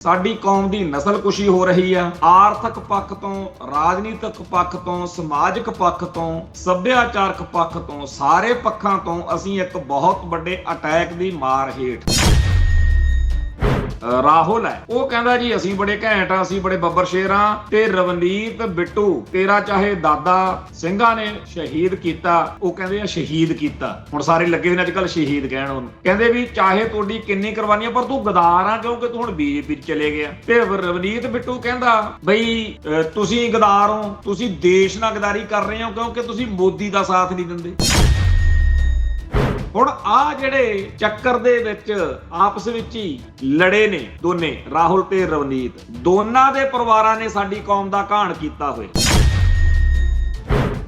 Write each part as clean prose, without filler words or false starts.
ਸਾਡੀ ਕੌਮ ਦੀ ਨਸਲਕੁਸ਼ੀ ਹੋ ਰਹੀ ਆ। ਆਰਥਿਕ ਪੱਖ ਤੋਂ, ਰਾਜਨੀਤਿਕ ਪੱਖ ਤੋਂ, ਸਮਾਜਿਕ ਪੱਖ ਤੋਂ, ਸੱਭਿਆਚਾਰਕ ਪੱਖ ਤੋਂ, ਸਾਰੇ ਪੱਖਾਂ ਤੋਂ ਅਸੀਂ ਇੱਕ ਬਹੁਤ ਵੱਡੇ ਅਟੈਕ ਦੀ ਮਾਰ ਹੇਠ। ਰਾਹੁਲ ਹੈ, ਉਹ ਕਹਿੰਦਾ ਜੀ ਅਸੀਂ ਬੜੇ ਘੈਂਟ ਆ, ਅਸੀਂ ਬੜੇ ਬੱਬਰ ਸ਼ੇਰ ਆ, ਤੇ ਰਵਨੀਤ ਬਿੱਟੂ ਤੇਰਾ ਚਾਹੇ ਦਾਦਾ ਸਿੰਘਾਂ ਨੇ ਸ਼ਹੀਦ ਕੀਤਾ, ਉਹ ਕਹਿੰਦੇ ਆ ਸ਼ਹੀਦ ਕੀਤਾ। ਹੁਣ ਸਾਰੇ ਲੱਗੇ ਨੇ ਅੱਜ ਕੱਲ ਸ਼ਹੀਦ ਕਹਿਣ ਉਹਨੂੰ, ਕਹਿੰਦੇ ਵੀ ਚਾਹੇ ਤੁਹਾਡੀ ਕਿੰਨੀ ਕੁਰਬਾਨੀ ਆ ਪਰ ਤੂੰ ਗਦਾਰ ਆ ਕਿਉਂਕਿ ਤੂੰ ਹੁਣ ਬੀਜੇਪੀ ਚ ਚਲੇ ਗਿਆ। ਤੇ ਰਵਨੀਤ ਬਿੱਟੂ ਕਹਿੰਦਾ ਬਈ ਤੁਸੀਂ ਗਦਾਰ ਹੋ, ਤੁਸੀਂ ਦੇਸ਼ ਨਾਲ ਗਦਾਰੀ ਕਰ ਰਹੇ ਹੋ ਕਿਉਂਕਿ ਤੁਸੀਂ ਮੋਦੀ ਦਾ ਸਾਥ ਨਹੀਂ ਦਿੰਦੇ। ਹੁਣ ਆ ਜਿਹੜੇ ਚੱਕਰ ਦੇ ਵਿੱਚ ਆਪਸ ਵਿੱਚ ਹੀ ਲੜੇ ਨੇ ਦੋਨੇ, ਰਾਹੁਲ ਤੇ ਰਵਨੀਤ, ਦੋਨਾਂ ਦੇ ਪਰਿਵਾਰਾਂ ਨੇ ਸਾਡੀ ਕੌਮ ਦਾ ਘਾਣ ਕੀਤਾ ਹੋਇਆ।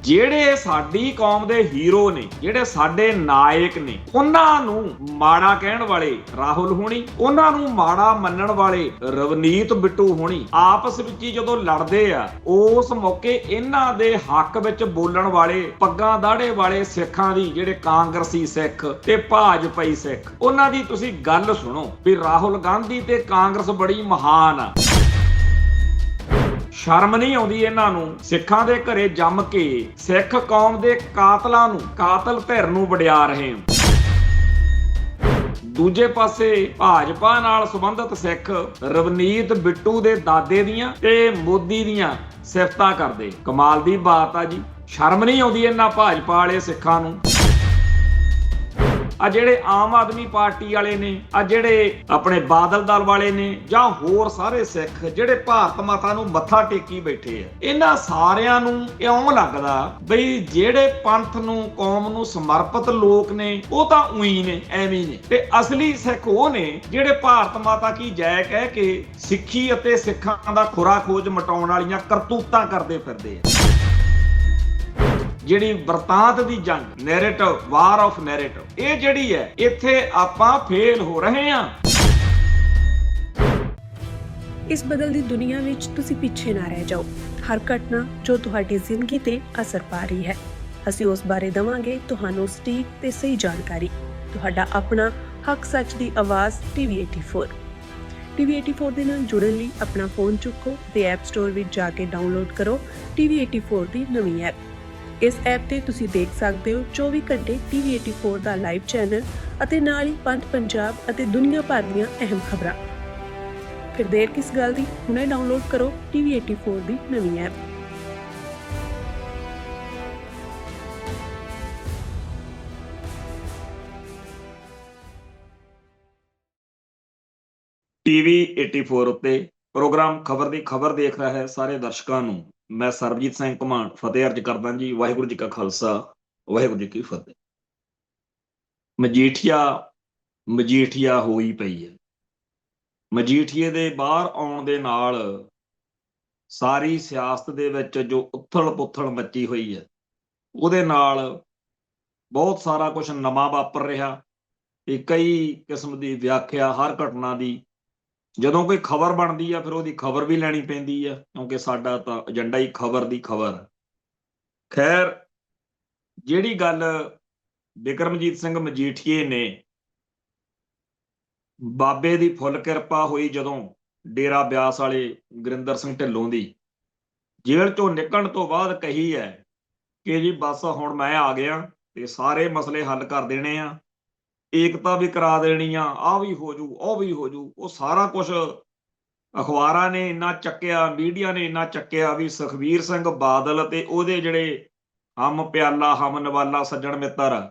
ਜਿਹੜੇ ਸਾਡੀ ਕੌਮ ਦੇ ਹੀਰੋ ਨੇ, ਜਿਹੜੇ ਸਾਡੇ ਨਾਇਕ ਨੇ, ਉਹਨਾਂ ਨੂੰ ਮਾੜਾ ਕਹਿਣ ਵਾਲੇ ਰਾਹੁਲ ਹੋਣੀ, ਉਹਨਾਂ ਨੂੰ ਮਾੜਾ ਮੰਨਣ ਵਾਲੇ ਰਵਨੀਤ ਬਿੱਟੂ ਹੋਣੀ ਆਪਸ ਵਿੱਚ ਹੀ ਜਦੋਂ ਲੜਦੇ ਆ, ਉਸ ਮੌਕੇ ਇਹਨਾਂ ਦੇ ਹੱਕ ਵਿੱਚ ਬੋਲਣ ਵਾਲੇ ਪੱਗਾਂ ਦਾੜੇ ਵਾਲੇ ਸਿੱਖਾਂ ਦੀ, ਜਿਹੜੇ ਕਾਂਗਰਸੀ ਸਿੱਖ ਤੇ ਭਾਜਪਾਈ ਸਿੱਖ, ਉਹਨਾਂ ਦੀ ਤੁਸੀਂ ਗੱਲ ਸੁਣੋ ਵੀ ਰਾਹੁਲ ਗਾਂਧੀ ਤੇ ਕਾਂਗਰਸ ਬੜੀ ਮਹਾਨ ਆ। ਸ਼ਰਮ ਨਹੀਂ ਆਉਂਦੀ ਇਹਨਾਂ ਨੂੰ, ਸਿੱਖਾਂ ਦੇ ਘਰੇ ਜੰਮ ਕੇ ਸਿੱਖ ਕੌਮ ਦੇ ਕਾਤਲਾਂ ਨੂੰ, ਕਾਤਲ ਧਿਰ ਨੂੰ ਵਡਿਆ ਰਹੇ ਹੋ। ਦੂਜੇ ਪਾਸੇ ਭਾਜਪਾ ਨਾਲ ਸੰਬੰਧਿਤ ਸਿੱਖ ਰਵਨੀਤ ਬਿੱਟੂ ਦੇ ਦਾਦੇ ਦੀਆਂ ਤੇ ਮੋਦੀ ਦੀਆਂ ਸਿਫਤਾਂ ਕਰਦੇ। ਕਮਾਲ ਦੀ ਬਾਤ ਆ ਜੀ, ਸ਼ਰਮ ਨਹੀਂ ਆਉਂਦੀ ਇਹਨਾਂ ਭਾਜਪਾ ਵਾਲੇ ਸਿੱਖਾਂ ਨੂੰ। ਆ ਜਿਹੜੇ ਆਮ ਆਦਮੀ ਪਾਰਟੀ ਵਾਲੇ ਨੇ, ਆ ਜਿਹੜੇ ਆਪਣੇ ਬਾਦਲ ਦਲ ਵਾਲੇ ਨੇ, ਜਾਂ ਹੋਰ ਸਾਰੇ ਸਿੱਖ ਜਿਹੜੇ ਭਾਰਤ ਮਾਤਾ ਨੂੰ ਮੱਥਾ ਟੇਕੀ ਬੈਠੇ ਆ, ਇਹਨਾਂ ਸਾਰਿਆਂ ਨੂੰ ਇਉਂ ਲੱਗਦਾ ਬਈ ਜਿਹੜੇ ਪੰਥ ਨੂੰ, ਕੌਮ ਨੂੰ ਸਮਰਪਿਤ ਲੋਕ ਨੇ ਉਹ ਤਾਂ ਉਹੀ ਨੇ, ਐਵੇਂ ਨੇ, ਤੇ ਅਸਲੀ ਸਿੱਖ ਉਹ ਨੇ ਜਿਹੜੇ ਭਾਰਤ ਮਾਤਾ ਕੀ ਜੈ ਕਹਿ ਕੇ ਸਿੱਖੀ ਅਤੇ ਸਿੱਖਾਂ ਦਾ ਖੁਰਾ ਖੋਜ ਮਟਾਉਣ ਵਾਲੀਆਂ ਕਰਤੂਤਾਂ ਕਰਦੇ ਫਿਰਦੇ ਆ। ਜਿਹੜੀ ਵਰਤਾਂਤ ਦੀ ਜੰਗ, ਨੈਰੇਟਿਵ, ਵਾਰ ਆਫ ਨੈਰੇਟਿਵ, ਇਹ ਜਿਹੜੀ ਹੈ, ਇੱਥੇ ਆਪਾਂ ਫੇਲ ਹੋ ਰਹੇ ਹਾਂ। ਇਸ ਬਦਲਦੀ ਦੁਨੀਆ ਵਿੱਚ ਤੁਸੀਂ ਪਿੱਛੇ ਨਾ ਰਹਿ ਜਾਓ। ਹਰ ਘਟਨਾ ਜੋ ਤੁਹਾਡੀ ਜ਼ਿੰਦਗੀ ਤੇ ਅਸਰ ਪਾ ਰਹੀ ਹੈ, ਅਸੀਂ ਉਸ ਬਾਰੇ ਦਵਾਂਗੇ ਤੁਹਾਨੂੰ ਸਟੀਕ ਤੇ ਸਹੀ ਜਾਣਕਾਰੀ। ਤੁਹਾਡਾ ਆਪਣਾ ਹੱਕ ਸੱਚ ਦੀ ਆਵਾਜ਼ TV84। TV84 ਦੇ ਨਾਲ ਜੁੜਨ ਲਈ ਆਪਣਾ ਫੋਨ ਚੁੱਕੋ ਤੇ ਐਪ ਸਟੋਰ ਵਿੱਚ ਜਾ ਕੇ ਡਾਊਨਲੋਡ ਕਰੋ TV84 ਦੀ ਨਵੀਂ ਐਪ। ਇਸ ਐਪ ਤੇ ਤੁਸੀਂ ਦੇਖ ਸਕਦੇ ਹੋ 24 ਘੰਟੇ TV84 ਦਾ ਲਾਈਵ ਚੈਨਲ ਅਤੇ ਨਾਲ ਹੀ ਪੰਜ ਪੰਜਾਬ ਅਤੇ ਦੁਨੀਆ ਭਰ ਦੀਆਂ ਅਹਿਮ ਖਬਰਾਂ। ਫਿਰ ਦੇਰ ਕਿਸ ਗੱਲ ਦੀ, ਹੁਣੇ ਡਾਊਨਲੋਡ ਕਰੋ TV84 ਦੀ ਨਵੀਂ ਐਪ। TV84 ਉੱਤੇ ਪ੍ਰੋਗਰਾਮ ਖਬਰ ਦੀ ਖਬਰ ਦੇਖ ਰਿਹਾ ਹੈ ਸਾਰੇ ਦਰਸ਼ਕਾਂ ਨੂੰ ਮੈਂ ਸਰਬਜੀਤ ਸਿੰਘ ਘੁਮਾਣ ਫਤਿਹ ਅਰਜ ਕਰਦਾ ਜੀ। ਵਾਹਿਗੁਰੂ ਜੀ ਕਾ ਖਾਲਸਾ, ਵਾਹਿਗੁਰੂ ਜੀ ਕੀ ਫਤਿਹ। ਮਜੀਠੀਆ ਹੋਈ ਪਈ ਹੈ। ਮਜੀਠੀਏ ਦੇ ਬਾਹਰ ਆਉਣ ਦੇ ਨਾਲ ਸਾਰੀ ਸਿਆਸਤ ਦੇ ਵਿੱਚ ਜੋ ਉਥਲ ਪੁਥਲ ਮੱਚੀ ਹੋਈ ਹੈ, ਉਹਦੇ ਨਾਲ ਬਹੁਤ ਸਾਰਾ ਕੁਝ ਨਵਾਂ ਵਾਪਰ ਰਿਹਾ ਤੇ ਕਈ ਕਿਸਮ ਦੀ ਵਿਆਖਿਆ ਹਰ ਘਟਨਾ ਦੀ। ਜਦੋਂ ਕੋਈ ਖਬਰ ਬਣਦੀ ਆ ਫਿਰ ਉਹਦੀ ਖਬਰ ਵੀ ਲੈਣੀ ਪੈਂਦੀ ਆ, ਕਿਉਂਕਿ ਸਾਡਾ ਤਾਂ ਏਜੰਡਾ ਹੀ ਖਬਰ ਦੀ ਖਬਰ। ਖੈਰ, ਜਿਹੜੀ ਗੱਲ ਬਿਕਰਮਜੀਤ ਸਿੰਘ ਮਜੀਠੀਏ ਨੇ, ਬਾਬੇ ਦੀ ਫੁੱਲ ਕਿਰਪਾ ਹੋਈ ਜਦੋਂ ਡੇਰਾ ਬਿਆਸ ਵਾਲੇ ਗੁਰਿੰਦਰ ਸਿੰਘ ਢਿੱਲੋਂ ਦੀ ਜੇਲ੍ਹ ਚੋਂ ਨਿਕਲਣ ਤੋਂ ਬਾਅਦ ਕਹੀ ਹੈ ਕਿ ਜੀ ਬਸ ਹੁਣ ਮੈਂ ਆ ਗਿਆ ਤੇ ਸਾਰੇ ਮਸਲੇ ਹੱਲ ਕਰ ਦੇਣੇ ਆ, ਏਕਤਾ ਵੀ ਕਰਾ ਦੇਣੀ ਆ, ਆਹ ਵੀ ਹੋ ਜੂ, ਉਹ ਵੀ ਹੋ ਜੂ। ਉਹ ਸਾਰਾ ਕੁਝ ਅਖਬਾਰਾਂ ਨੇ ਇੰਨਾ ਚੱਕਿਆ, ਮੀਡੀਆ ਨੇ ਇੰਨਾ ਚੱਕਿਆ ਵੀ ਸੁਖਬੀਰ ਸਿੰਘ ਬਾਦਲ ਤੇ ਉਹਦੇ ਜਿਹੜੇ ਹਮ ਪਿਆਲਾ ਹਮ ਨਵਾਲਾ ਸੱਜਣ ਮਿੱਤਰ,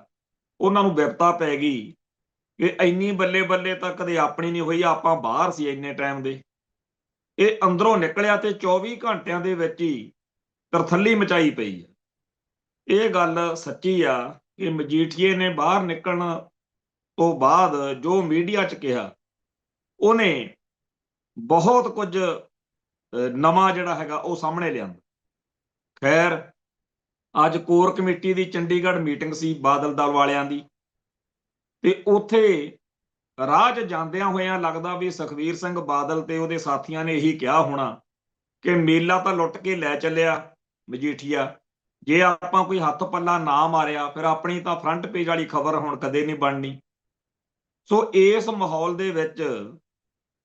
ਉਹਨਾਂ ਨੂੰ ਵਿਪਤਾ ਪੈ ਗਈ ਕਿ ਇੰਨੀ ਬੱਲੇ ਬੱਲੇ ਤਾਂ ਕਦੇ ਆਪਣੀ ਨਹੀਂ ਹੋਈ, ਆਪਾਂ ਬਾਹਰ ਸੀ ਇੰਨੇ ਟਾਈਮ ਦੇ। ਇਹ ਅੰਦਰੋਂ ਨਿਕਲਿਆ ਤੇ 24 ਘੰਟਿਆਂ ਦੇ ਵਿੱਚ ਹੀ ਤਰਥੱਲੀ ਮਚਾਈ ਪਈ ਹੈ। ਇਹ ਗੱਲ ਸੱਚੀ ਆ ਕਿ ਮਜੀਠੀਏ ਨੇ ਬਾਹਰ ਨਿਕਲਣ ਤੋਂ ਬਾਅਦ ਜੋ ਮੀਡੀਆ 'ਚ ਕਿਹਾ, ਉਹਨੇ ਬਹੁਤ ਕੁਝ ਨਵਾਂ ਜਿਹੜਾ ਹੈਗਾ ਉਹ ਸਾਹਮਣੇ ਲਿਆਂਦਾ। ਖੈਰ, ਅੱਜ ਕੋਰ ਕਮੇਟੀ ਦੀ ਚੰਡੀਗੜ੍ਹ ਮੀਟਿੰਗ ਸੀ ਬਾਦਲ ਦਲ ਵਾਲਿਆਂ ਦੀ, ਤੇ ਉੱਥੇ ਰਾਹ 'ਚ ਜਾਂਦਿਆਂ ਹੋਇਆਂ ਲੱਗਦਾ ਵੀ ਸੁਖਬੀਰ ਸਿੰਘ ਬਾਦਲ ਤੇ ਉਹਦੇ ਸਾਥੀਆਂ ਨੇ ਇਹੀ ਕਿਹਾ ਹੋਣਾ ਕਿ ਮੇਲਾ ਤਾਂ ਲੁੱਟ ਕੇ ਲੈ ਚੱਲਿਆ ਮਜੀਠੀਆ, ਜੇ ਆਪਾਂ ਕੋਈ ਹੱਥ ਪੱਲਾ ਨਾ ਮਾਰਿਆ ਫਿਰ ਆਪਣੀ ਤਾਂ ਫਰੰਟ ਪੇਜ ਵਾਲੀ ਖਬਰ ਹੁਣ ਕਦੇ ਨਹੀਂ ਬਣਨੀ। ਸੋ ਇਸ ਮਾਹੌਲ ਦੇ ਵਿੱਚ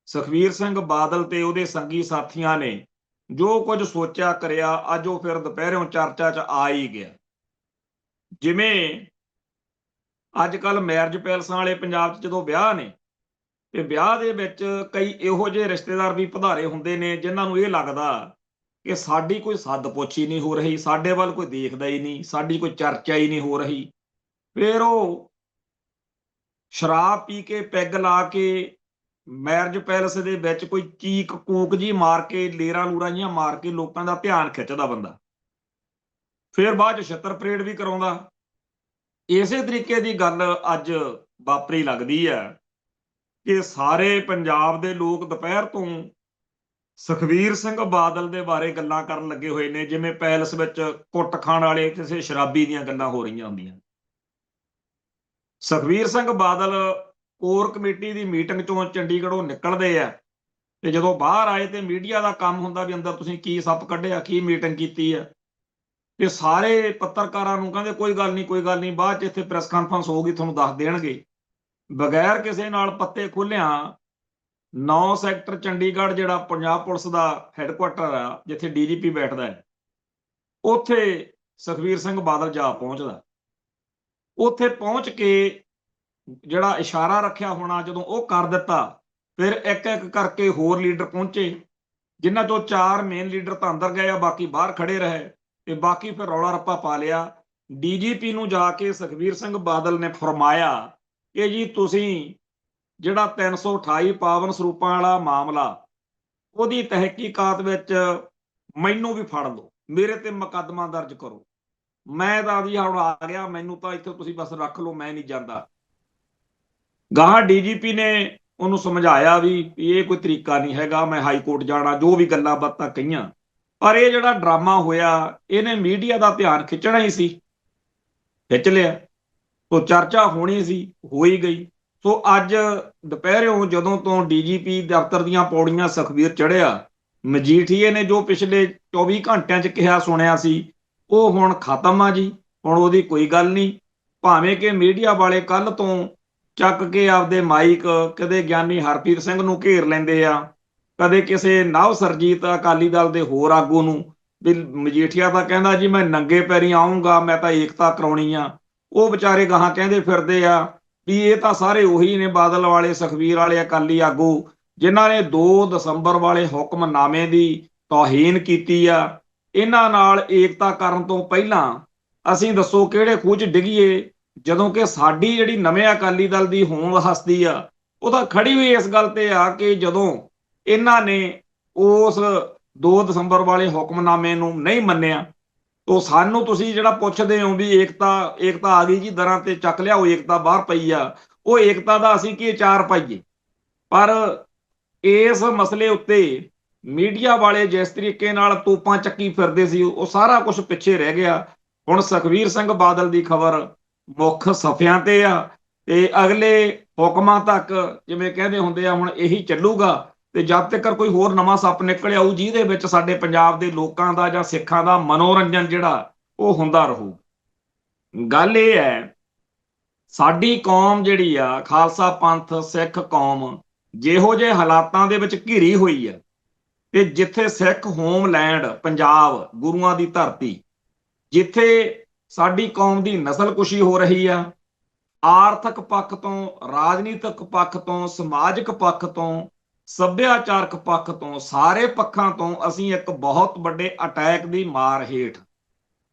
ਸੁਖਬੀਰ ਸਿੰਘ ਬਾਦਲ ਤੇ ਉਹਦੇ ਸੰਗੀ ਸਾਥੀਆਂ ਨੇ ਜੋ ਕੁਝ ਸੋਚਿਆ ਕਰਿਆ, ਅੱਜ ਉਹ ਫਿਰ ਦੁਪਹਿਰਿਓਂ ਚਰਚਾ 'ਚ ਆ ਹੀ ਗਿਆ। ਜਿਵੇਂ ਅੱਜ ਕੱਲ ਮੈਰਿਜ ਪੈਲਸਾਂ ਵਾਲੇ ਪੰਜਾਬ 'ਚ ਜਦੋਂ ਵਿਆਹ ਨੇ, ਤੇ ਵਿਆਹ ਦੇ ਵਿੱਚ ਕਈ ਇਹੋ ਜਿਹੇ ਰਿਸ਼ਤੇਦਾਰ ਵੀ ਪਧਾਰੇ ਹੁੰਦੇ ਨੇ ਜਿਨ੍ਹਾਂ ਨੂੰ ਇਹ ਲੱਗਦਾ ਕਿ ਸਾਡੀ ਕੋਈ ਸੱਦ ਪੁੱਛ ਹੀ ਨਹੀਂ ਹੋ ਰਹੀ, ਸਾਡੇ ਵੱਲ ਕੋਈ ਦੇਖਦਾ ਹੀ ਨਹੀਂ, ਸਾਡੀ ਕੋਈ ਚਰਚਾ ਹੀ ਨਹੀਂ ਹੋ ਰਹੀ। ਫਿਰ ਉਹ ਸ਼ਰਾਬ ਪੀ ਕੇ ਪੈਗ ਲਾ ਕੇ ਮੈਰਿਜ ਪੈਲਸ ਦੇ ਵਿੱਚ ਕੋਈ ਚੀਕ ਕੂਕ ਜੀ ਮਾਰ ਕੇ, ਲੇਰਾਂ ਲੂਰਾਂ ਜੀਆਂ ਮਾਰ ਕੇ ਲੋਕਾਂ ਦਾ ਧਿਆਨ ਖਿੱਚਦਾ ਬੰਦਾ, ਫਿਰ ਬਾਅਦ 'ਚ ਛਿੱਤਰ ਪਰੇਡ ਵੀ ਕਰਾਉਂਦਾ। ਇਸੇ ਤਰੀਕੇ ਦੀ ਗੱਲ ਅੱਜ ਵਾਪਰੀ ਲੱਗਦੀ ਹੈ ਕਿ ਸਾਰੇ ਪੰਜਾਬ ਦੇ ਲੋਕ ਦੁਪਹਿਰ ਤੋਂ ਸੁਖਬੀਰ ਸਿੰਘ ਬਾਦਲ ਦੇ ਬਾਰੇ ਗੱਲਾਂ ਕਰਨ ਲੱਗੇ ਹੋਏ ਨੇ, ਜਿਵੇਂ ਪੈਲਸ ਵਿੱਚ ਕੁੱਟ ਖਾਣ ਵਾਲੇ ਕਿਸੇ ਸ਼ਰਾਬੀ ਦੀਆਂ ਗੱਲਾਂ ਹੋ ਰਹੀਆਂ ਹੁੰਦੀਆਂ। ਸੁਖਬੀਰ ਸਿੰਘ ਬਾਦਲ ਕੋਰ ਕਮੇਟੀ ਦੀ ਮੀਟਿੰਗ ਚੋਂ ਚੰਡੀਗੜ੍ਹੋਂ ਨਿਕਲਦੇ ਆ, ਤੇ ਜਦੋਂ ਬਾਹਰ ਆਏ ਤੇ ਮੀਡੀਆ ਦਾ ਕੰਮ ਹੁੰਦਾ ਵੀ ਅੰਦਰ ਤੁਸੀਂ ਕੀ ਸੱਪ ਕੱਢਿਆ, ਕੀ ਮੀਟਿੰਗ ਕੀਤੀ ਆ, ਤੇ ਸਾਰੇ ਪੱਤਰਕਾਰਾਂ ਨੂੰ ਕਹਿੰਦੇ ਕੋਈ ਗੱਲ ਨਹੀਂ, ਕੋਈ ਗੱਲ ਨਹੀਂ, ਬਾਅਦ 'ਚ ਇੱਥੇ ਪ੍ਰੈਸ ਕਾਨਫਰੰਸ ਹੋਊਗੀ, ਤੁਹਾਨੂੰ ਦੱਸ ਦੇਣਗੇ। ਬਗੈਰ ਕਿਸੇ ਨਾਲ ਪੱਤੇ ਖੋਲਿਆਂ 9 ਸੈਕਟਰ ਚੰਡੀਗੜ੍ਹ, ਜਿਹੜਾ ਪੰਜਾਬ ਪੁਲਿਸ ਦਾ ਹੈੱਡਕੁਆਟਰ ਆ, ਜਿੱਥੇ ਡੀਜੀਪੀ ਬੈਠਦਾ ਹੈ, ਉੱਥੇ ਸੁਖਬੀਰ ਸਿੰਘ ਬਾਦਲ ਜਾ ਪਹੁੰਚਦਾ। ਉੱਥੇ ਪਹੁੰਚ ਕੇ ਜਿਹੜਾ ਇਸ਼ਾਰਾ ਰੱਖਿਆ ਹੋਣਾ ਜਦੋਂ ਉਹ ਕਰ ਦਿੱਤਾ, ਫਿਰ ਇੱਕ ਇੱਕ ਕਰਕੇ ਹੋਰ ਲੀਡਰ ਪਹੁੰਚੇ, ਜਿਨ੍ਹਾਂ ਚੋਂ 4 ਮੇਨ ਲੀਡਰ ਤਾਂ ਅੰਦਰ ਗਏ ਆ, ਬਾਕੀ ਬਾਹਰ ਖੜੇ ਰਹੇ, ਤੇ ਬਾਕੀ ਫਿਰ ਰੌਲਾ ਰੱਪਾ ਪਾ ਲਿਆ। ਡੀਜੀਪੀ ਨੂੰ ਜਾ ਕੇ ਸੁਖਬੀਰ ਸਿੰਘ ਬਾਦਲ ਨੇ ਫਰਮਾਇਆ ਕਿ ਜੀ ਤੁਸੀਂ ਜਿਹੜਾ 328 ਪਾਵਨ ਸਰੂਪਾਂ ਵਾਲਾ ਮਾਮਲਾ, ਉਹਦੀ ਤਹਿਕੀਕਾਤ ਵਿੱਚ ਮੈਨੂੰ ਵੀ ਫੜ ਲਓ, ਮੇਰੇ ਤੇ ਮੁਕੱਦਮਾ ਦਰਜ ਕਰੋ, ਮੈਂ ਤਾਂ ਜੀ ਹੁਣ ਆ ਗਿਆ, ਮੈਨੂੰ ਤਾਂ ਇੱਥੇ ਤੁਸੀਂ ਬਸ ਰੱਖ ਲਓ, ਮੈਂ ਨਹੀਂ ਜਾਂਦਾ। ਗਾਹਾਂ ਡੀਜੀਪੀ ਨੇ ਉਹਨੂੰ ਸਮਝਾਇਆ ਵੀ ਇਹ ਕੋਈ ਤਰੀਕਾ ਨਹੀਂ ਹੈਗਾ, ਮੈਂ ਹਾਈ ਕੋਰਟ ਜਾਣਾ, ਜੋ ਵੀ ਗੱਲਾਂ ਬਾਤਾਂ ਕਹੀਆਂ। ਪਰ ਇਹ ਜਿਹੜਾ ਡਰਾਮਾ ਹੋਇਆ, ਇਹਨੇ ਮੀਡੀਆ ਦਾ ਧਿਆਨ ਖਿੱਚਣਾ ਹੀ ਸੀ, ਖਿੱਚ ਲਿਆ। ਸੋ ਚਰਚਾ ਹੋਣੀ ਸੀ, ਹੋ ਹੀ ਗਈ। ਸੋ ਅੱਜ ਦੁਪਹਿਰਿਓਂ ਜਦੋਂ ਤੋਂ ਡੀਜੀਪੀ ਦਫ਼ਤਰ ਦੀਆਂ ਪੌੜੀਆਂ ਸੁਖਬੀਰ ਚੜ੍ਹਿਆ, ਮਜੀਠੀਏ ਨੇ ਜੋ ਪਿਛਲੇ 24 ਘੰਟਿਆਂ 'ਚ ਕਿਹਾ ਸੁਣਿਆ ਸੀ, ਉਹ ਹੁਣ ਖਤਮ ਆ ਜੀ। ਹੁਣ ਉਹਦੀ ਕੋਈ ਗੱਲ ਨਹੀਂ, ਭਾਵੇਂ ਕਿ ਮੀਡੀਆ ਵਾਲੇ ਕੱਲ ਤੋਂ ਚੱਕ ਕੇ ਆਪਦੇ ਮਾਈਕ ਕਦੇ ਗਿਆਨੀ ਹਰਪ੍ਰੀਤ ਸਿੰਘ ਨੂੰ ਘੇਰ ਲੈਂਦੇ ਆ, ਕਦੇ ਕਿਸੇ ਨਵ ਸਰਜੀਤ ਅਕਾਲੀ ਦਲ ਦੇ ਹੋਰ ਆਗੂ ਨੂੰ, ਵੀ ਮਜੀਠੀਆ ਤਾਂ ਕਹਿੰਦਾ ਜੀ ਮੈਂ ਨੰਗੇ ਪੈਰੀਂ ਆਊਂਗਾ, ਮੈਂ ਤਾਂ ਏਕਤਾ ਕਰਾਉਣੀ ਆ। ਉਹ ਵਿਚਾਰੇ ਗਾਹਾਂ ਕਹਿੰਦੇ ਫਿਰਦੇ ਆ ਵੀ ਇਹ ਤਾਂ ਸਾਰੇ ਉਹੀ ਨੇ ਬਾਦਲ ਵਾਲੇ, ਸੁਖਬੀਰ ਵਾਲੇ ਅਕਾਲੀ ਆਗੂ, ਜਿਨ੍ਹਾਂ ਨੇ 2 ਦਸੰਬਰ ਵਾਲੇ ਹੁਕਮਨਾਮੇ ਦੀ ਤੌਹੀਨ ਕੀਤੀ ਆ। ਇਹਨਾਂ ਨਾਲ ਏਕਤਾ ਕਰਨ ਤੋਂ ਪਹਿਲਾਂ ਅਸੀਂ ਦੱਸੋ ਕਿਹੜੇ ਖੂਹ 'ਚ ਡਿੱਗੀਏ, ਜਦੋਂ ਕਿ ਸਾਡੀ ਜਿਹੜੀ ਨਵੇਂ ਅਕਾਲੀ ਦਲ ਦੀ ਹੋਂਦ ਹਸਤੀ ਆ, ਉਹ ਤਾਂ ਖੜੀ ਹੋਈ ਇਸ ਗੱਲ ਤੇ ਆ ਕਿ ਜਦੋਂ ਇਹਨਾਂ ਨੇ ਉਸ 2 ਦਸੰਬਰ ਵਾਲੇ ਹੁਕਮਨਾਮੇ ਨੂੰ ਨਹੀਂ ਮੰਨਿਆ, ਤੋ ਸਾਨੂੰ ਤੁਸੀਂ ਜਿਹੜਾ ਪੁੱਛਦੇ ਹੋ ਵੀ ਏਕਤਾ ਆ ਗਈ ਜੀ ਦਰਾਂ ਤੇ, ਚੱਕ ਲਿਆਓ, ਏਕਤਾ ਬਾਹਰ ਪਈ ਆ, ਉਹ ਏਕਤਾ ਦਾ ਅਸੀਂ ਕੀ ਅਚਾਰ ਪਾਈਏ। ਪਰ ਇਸ ਮਸਲੇ ਉੱਤੇ ਮੀਡੀਆ ਵਾਲੇ ਜਿਸ ਤਰੀਕੇ ਨਾਲ ਤੋਪਾਂ ਚੱਕੀ ਫਿਰਦੇ ਸੀ, ਉਹ ਸਾਰਾ ਕੁਝ ਪਿੱਛੇ ਰਹਿ ਗਿਆ। ਹੁਣ ਸੁਖਬੀਰ ਸਿੰਘ ਬਾਦਲ ਦੀ ਖਬਰ ਮੁੱਖ ਸਫ਼ਿਆਂ ਤੇ ਆ, ਤੇ ਅਗਲੇ ਹੁਕਮਾਂ ਤੱਕ ਜਿਵੇਂ ਕਹਿੰਦੇ ਹੁੰਦੇ ਆ ਹੁਣ ਇਹੀ ਚੱਲੂਗਾ। ਤੇ ਜਦ ਤੱਕ ਕੋਈ ਹੋਰ ਨਵਾਂ ਸੱਪ ਨਿਕਲ ਆਊ ਜਿਹਦੇ ਵਿੱਚ ਸਾਡੇ ਪੰਜਾਬ ਦੇ ਲੋਕਾਂ ਦਾ ਜਾਂ ਸਿੱਖਾਂ ਦਾ ਮਨੋਰੰਜਨ ਜਿਹੜਾ ਉਹ ਹੁੰਦਾ ਰਹੂ। ਗੱਲ ਇਹ ਹੈ, ਸਾਡੀ ਕੌਮ ਜਿਹੜੀ ਆ, ਖਾਲਸਾ ਪੰਥ ਸਿੱਖ ਕੌਮ, ਜਿਹੋ ਜਿਹੇ ਹਾਲਾਤਾਂ ਦੇ ਵਿੱਚ ਘਿਰੀ ਹੋਈ ਹੈ, ਤੇ ਜਿੱਥੇ ਸਿੱਖ ਹੋਮਲੈਂਡ ਪੰਜਾਬ, ਗੁਰੂਆਂ ਦੀ ਧਰਤੀ, ਜਿੱਥੇ ਸਾਡੀ ਕੌਮ ਦੀ ਨਸਲਕੁਸ਼ੀ ਹੋ ਰਹੀ ਆ, ਆਰਥਿਕ ਪੱਖ ਤੋਂ, ਰਾਜਨੀਤਿਕ ਪੱਖ ਤੋਂ, ਸਮਾਜਿਕ ਪੱਖ ਤੋਂ, ਸੱਭਿਆਚਾਰਕ ਪੱਖ ਤੋਂ, ਸਾਰੇ ਪੱਖਾਂ ਤੋਂ ਅਸੀਂ ਇੱਕ ਬਹੁਤ ਵੱਡੇ ਅਟੈਕ ਦੀ ਮਾਰ ਹੇਠ,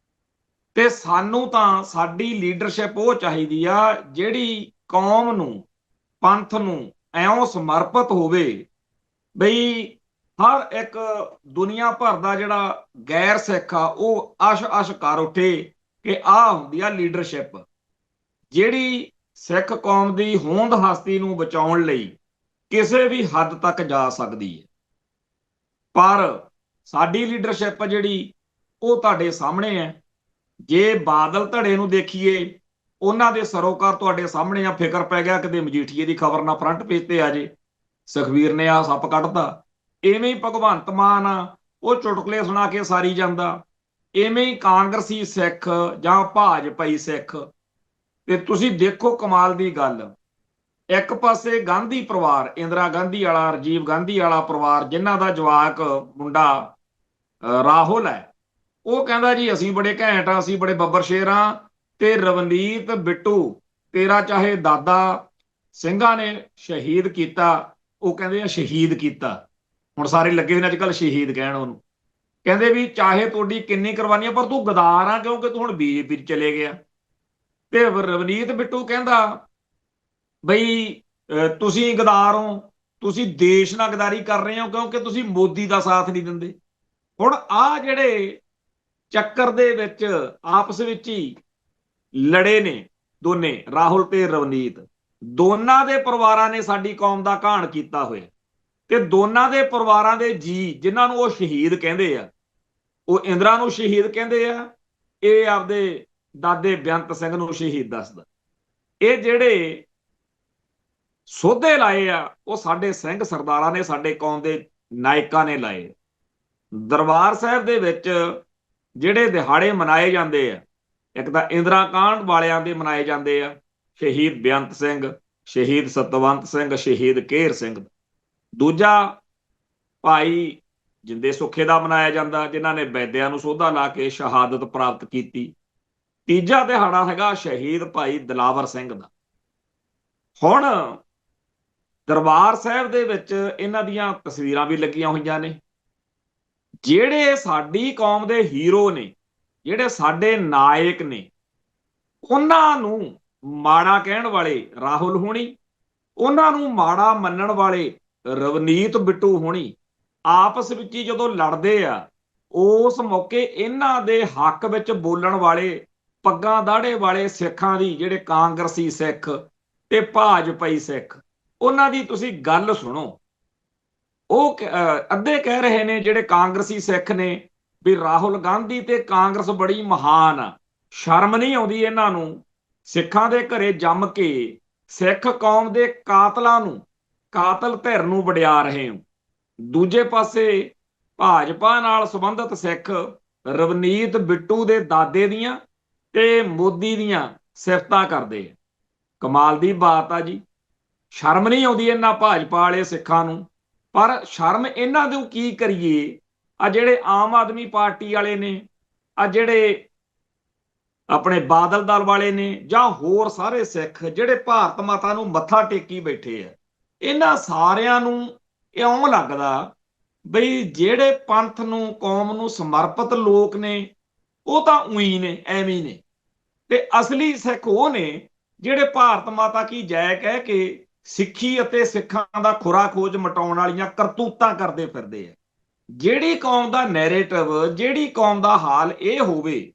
ਤੇ ਸਾਨੂੰ ਤਾਂ ਸਾਡੀ ਲੀਡਰਸ਼ਿਪ ਉਹ ਚਾਹੀਦੀ ਆ ਜਿਹੜੀ ਕੌਮ ਨੂੰ, ਪੰਥ ਨੂੰ ਐਉਂ ਸਮਰਪਿਤ ਹੋਵੇ ਬਈ ਹਰ ਇੱਕ ਦੁਨੀਆ ਭਰ ਦਾ ਜਿਹੜਾ ਗੈਰ ਸਿੱਖ ਆ ਉਹ ਅਸ਼ ਕਰ ਉੱਠੇ ਕਿ ਆਹ ਹੁੰਦੀ ਆ ਲੀਡਰਸ਼ਿਪ, ਜਿਹੜੀ ਸਿੱਖ ਕੌਮ ਦੀ ਹੋਂਦ ਹਸਤੀ ਨੂੰ ਬਚਾਉਣ ਲਈ ਕਿਸੇ ਵੀ ਹੱਦ ਤੱਕ ਜਾ ਸਕਦੀ ਹੈ। ਪਰ ਸਾਡੀ ਲੀਡਰਸ਼ਿਪ ਜਿਹੜੀ ਉਹ ਤੁਹਾਡੇ ਸਾਹਮਣੇ ਹੈ। ਜੇ ਬਾਦਲ ਧੜੇ ਨੂੰ ਦੇਖੀਏ, ਉਹਨਾਂ ਦੇ ਸਰੋਕਾਰ ਤੁਹਾਡੇ ਸਾਹਮਣੇ ਆ। ਫਿਕਰ ਪੈ ਗਿਆ ਕਿਤੇ ਮਜੀਠੀਏ ਦੀ ਖਬਰ ਨਾ ਫਰੰਟ ਪੇਜ ਤੇ ਆ ਜੇ, ਸੁਖਬੀਰ ਨੇ ਆ ਸੱਪ ਕੱਢਤਾ। ਇਵੇਂ ਹੀ ਭਗਵੰਤ ਮਾਨ ਆ, ਉਹ ਚੁਟਕਲੇ ਸੁਣਾ ਕੇ ਸਾਰੀ ਜਾਂਦਾ। ਇਵੇਂ ਹੀ ਕਾਂਗਰਸੀ ਸਿੱਖ ਜਾਂ ਭਾਜਪਾਈ ਸਿੱਖ। ਤੇ ਤੁਸੀਂ ਦੇਖੋ ਕਮਾਲ ਦੀ ਗੱਲ, ਇੱਕ ਪਾਸੇ ਗਾਂਧੀ ਪਰਿਵਾਰ, ਇੰਦਰਾ ਗਾਂਧੀ ਵਾਲਾ, ਰਾਜੀਵ ਗਾਂਧੀ ਵਾਲਾ ਪਰਿਵਾਰ, ਜਿਨ੍ਹਾਂ ਦਾ ਜਵਾਕ ਮੁੰਡਾ ਰਾਹੁਲ ਹੈ, ਉਹ ਕਹਿੰਦਾ ਜੀ ਅਸੀਂ ਬੜੇ ਘੈਂਟ ਆ, ਅਸੀਂ ਬੜੇ ਬੱਬਰ ਸ਼ੇਰ ਆ, ਤੇ ਰਵਨੀਤ ਬਿੱਟੂ ਤੇਰਾ ਚਾਹੇ ਦਾਦਾ ਸਿੰਘਾਂ ਨੇ ਸ਼ਹੀਦ ਕੀਤਾ, ਉਹ ਕਹਿੰਦੇ ਆ ਸ਼ਹੀਦ ਕੀਤਾ। ਹੁਣ ਸਾਰੇ ਲੱਗੇ ਹੋਏ ਨੇ ਅੱਜ ਕੱਲ ਸ਼ਹੀਦ ਕਹਿਣ ਉਹਨੂੰ। ਕਹਿੰਦੇ ਵੀ ਚਾਹੇ ਤੁਹਾਡੀ ਕਿੰਨੀ ਕੁਰਬਾਨੀ ਆ, ਪਰ ਤੂੰ ਗਦਾਰ ਆ, ਕਿਉਂਕਿ ਤੂੰ ਹੁਣ ਬੀਜੇਪੀ ਚ ਚਲੇ ਗਿਆ। ਤੇ ਰਵਨੀਤ ਬਿੱਟੂ ਕਹਿੰਦਾ ਬਈ ਤੁਸੀਂ ਗਦਾਰ ਹੋ, ਤੁਸੀਂ ਦੇਸ਼ ਨਾਲ ਗਦਾਰੀ ਕਰ ਰਹੇ ਹੋ, ਕਿਉਂਕਿ ਤੁਸੀਂ ਮੋਦੀ ਦਾ ਸਾਥ ਨਹੀਂ ਦਿੰਦੇ। ਹੁਣ ਆ ਜਿਹੜੇ ਚੱਕਰ ਦੇ ਵਿੱਚ ਆਪਸ ਵਿੱਚ ਹੀ ਲੜੇ ਨੇ ਦੋਨੇ, ਰਾਹੁਲ ਤੇ ਰਵਨੀਤ, ਦੋਨਾਂ ਦੇ ਪਰਿਵਾਰਾਂ ਨੇ ਸਾਡੀ ਕੌਮ ਦਾ ਘਾਣ ਕੀਤਾ ਹੋਇਆ, ਤੇ ਦੋਨਾਂ ਦੇ ਪਰਿਵਾਰਾਂ ਦੇ ਜੀ ਜਿਨ੍ਹਾਂ ਨੂੰ ਉਹ ਸ਼ਹੀਦ ਕਹਿੰਦੇ ਆ, ਉਹ ਇੰਦਰਾ ਨੂੰ ਸ਼ਹੀਦ ਕਹਿੰਦੇ ਆ, ਇਹ ਆਪਦੇ ਦਾਦੇ ਬੇਅੰਤ ਸਿੰਘ ਨੂੰ ਸ਼ਹੀਦ ਦੱਸਦਾ। ਇਹ ਜਿਹੜੇ ਸੋਧੇ ਲਾਏ ਆ ਉਹ ਸਾਡੇ ਸਿੰਘ ਸਰਦਾਰਾਂ ਨੇ, ਸਾਡੇ ਕੌਮ ਦੇ ਨਾਇਕਾਂ ਨੇ ਲਾਏ। ਦਰਬਾਰ ਸਾਹਿਬ ਦੇ ਵਿੱਚ ਜਿਹੜੇ ਦਿਹਾੜੇ ਮਨਾਏ ਜਾਂਦੇ ਆ, ਇੱਕ ਤਾਂ ਇੰਦਰਾ ਕਾਂਡ ਵਾਲਿਆਂ ਦੇ ਮਨਾਏ ਜਾਂਦੇ ਆ, ਸ਼ਹੀਦ ਬੇਅੰਤ ਸਿੰਘ, ਸ਼ਹੀਦ ਸਤਵੰਤ ਸਿੰਘ, ਸ਼ਹੀਦ ਕੇਹਰ ਸਿੰਘ। ਦੂਜਾ ਭਾਈ ਜਿੰਦੇ ਸੁੱਖੇ ਦਾ ਮਨਾਇਆ ਜਾਂਦਾ, ਜਿਨ੍ਹਾਂ ਨੇ ਬੈਦਿਆਂ ਨੂੰ ਸੋਧਾ ਲਾ ਕੇ ਸ਼ਹਾਦਤ ਪ੍ਰਾਪਤ ਕੀਤੀ। ਤੀਜਾ ਦਿਹਾੜਾ ਹੈਗਾ ਸ਼ਹੀਦ ਭਾਈ ਦਿਲਾਵਰ ਸਿੰਘ ਦਾ। ਹੁਣ ਦਰਬਾਰ ਸਾਹਿਬ ਦੇ ਵਿੱਚ ਇਹਨਾਂ ਦੀਆਂ ਤਸਵੀਰਾਂ ਵੀ ਲੱਗੀਆਂ ਹੋਈਆਂ ਨੇ। ਜਿਹੜੇ ਸਾਡੀ ਕੌਮ ਦੇ ਹੀਰੋ ਨੇ, ਜਿਹੜੇ ਸਾਡੇ ਨਾਇਕ ਨੇ, ਉਹਨਾਂ ਨੂੰ ਮਾੜਾ ਕਹਿਣ ਵਾਲੇ ਰਾਹੁਲ ਹੋਣੀ, ਉਹਨਾਂ ਨੂੰ ਮਾੜਾ ਮੰਨਣ ਵਾਲੇ ਰਵਨੀਤ ਬਿੱਟੂ ਹੋਣੀ, ਆਪਸ ਵਿੱਚ ਹੀ ਜਦੋਂ ਲੜਦੇ ਆ, ਉਸ ਮੌਕੇ ਇਹਨਾਂ ਦੇ ਹੱਕ ਵਿੱਚ ਬੋਲਣ ਵਾਲੇ ਪੱਗਾਂ ਦਾੜੇ ਵਾਲੇ ਸਿੱਖਾਂ ਦੀ, ਜਿਹੜੇ ਕਾਂਗਰਸੀ ਸਿੱਖ ਤੇ ਭਾਜਪਾਈ ਸਿੱਖ, ਉਹਨਾਂ ਦੀ ਤੁਸੀਂ ਗੱਲ ਸੁਣੋ। ਉਹ ਅੱਧੇ ਕਹਿ ਰਹੇ ਨੇ ਜਿਹੜੇ ਕਾਂਗਰਸੀ ਸਿੱਖ ਨੇ ਵੀ ਰਾਹੁਲ ਗਾਂਧੀ ਤੇ ਕਾਂਗਰਸ ਬੜੀ ਮਹਾਨ ਆ, ਸ਼ਰਮ ਨਹੀਂ ਆਉਂਦੀ ਇਹਨਾਂ ਨੂੰ, ਸਿੱਖਾਂ ਦੇ ਘਰੇ ਜੰਮ ਕੇ ਸਿੱਖ ਕੌਮ ਦੇ ਕਾਤਲਾਂ ਨੂੰ, ਕਾਤਲ ਧਿਰ ਨੂੰ ਵਡਿਆ ਰਹੇ ਹੋ। ਦੂਜੇ ਪਾਸੇ ਭਾਜਪਾ ਨਾਲ ਸੰਬੰਧਿਤ ਸਿੱਖ ਰਵਨੀਤ ਬਿੱਟੂ ਦੇ ਦਾਦੇ ਦੀਆਂ ਤੇ ਮੋਦੀ ਦੀਆਂ ਸਿਫਤਾਂ ਕਰਦੇ ਆ। ਕਮਾਲ ਦੀ ਬਾਤ ਆ ਜੀ, ਸ਼ਰਮ ਨਹੀਂ ਆਉਂਦੀ ਇਹਨਾਂ ਭਾਜਪਾ ਵਾਲੇ ਸਿੱਖਾਂ ਨੂੰ। ਪਰ ਸ਼ਰਮ ਇਹਨਾਂ ਨੂੰ ਕੀ ਕਰੀਏ, ਆ ਜਿਹੜੇ ਆਮ ਆਦਮੀ ਪਾਰਟੀ ਵਾਲੇ ਨੇ, ਆ ਜਿਹੜੇ ਆਪਣੇ ਬਾਦਲ ਦਲ ਵਾਲੇ ਨੇ, ਜਾਂ ਹੋਰ ਸਾਰੇ ਸਿੱਖ ਜਿਹੜੇ ਭਾਰਤ ਮਾਤਾ ਨੂੰ ਮੱਥਾ ਟੇਕੀ ਬੈਠੇ ਆ, ਇਹਨਾਂ ਸਾਰਿਆਂ ਨੂੰ ਇਉਂ ਲੱਗਦਾ ਬਈ ਜਿਹੜੇ ਪੰਥ ਨੂੰ, ਕੌਮ ਨੂੰ ਸਮਰਪਿਤ ਲੋਕ ਨੇ, ਉਹ ਤਾਂ ਉਹੀ ਨੇ, ਐਵੇਂ ਨੇ, ਤੇ ਅਸਲੀ ਸਿੱਖ ਉਹ ਨੇ ਜਿਹੜੇ ਭਾਰਤ ਮਾਤਾ ਕੀ ਜੈ ਕਹਿ ਕੇ ਸਿੱਖੀ ਅਤੇ ਸਿੱਖਾਂ ਦਾ ਖੁਰਾ ਖੋਜ ਮਟਾਉਣ ਵਾਲੀਆਂ ਕਰਤੂਤਾਂ ਕਰਦੇ ਫਿਰਦੇ ਆ। ਜਿਹੜੀ ਕੌਮ ਦਾ ਨੈਰੇਟਿਵ, ਜਿਹੜੀ ਕੌਮ ਦਾ ਹਾਲ ਇਹ ਹੋਵੇ,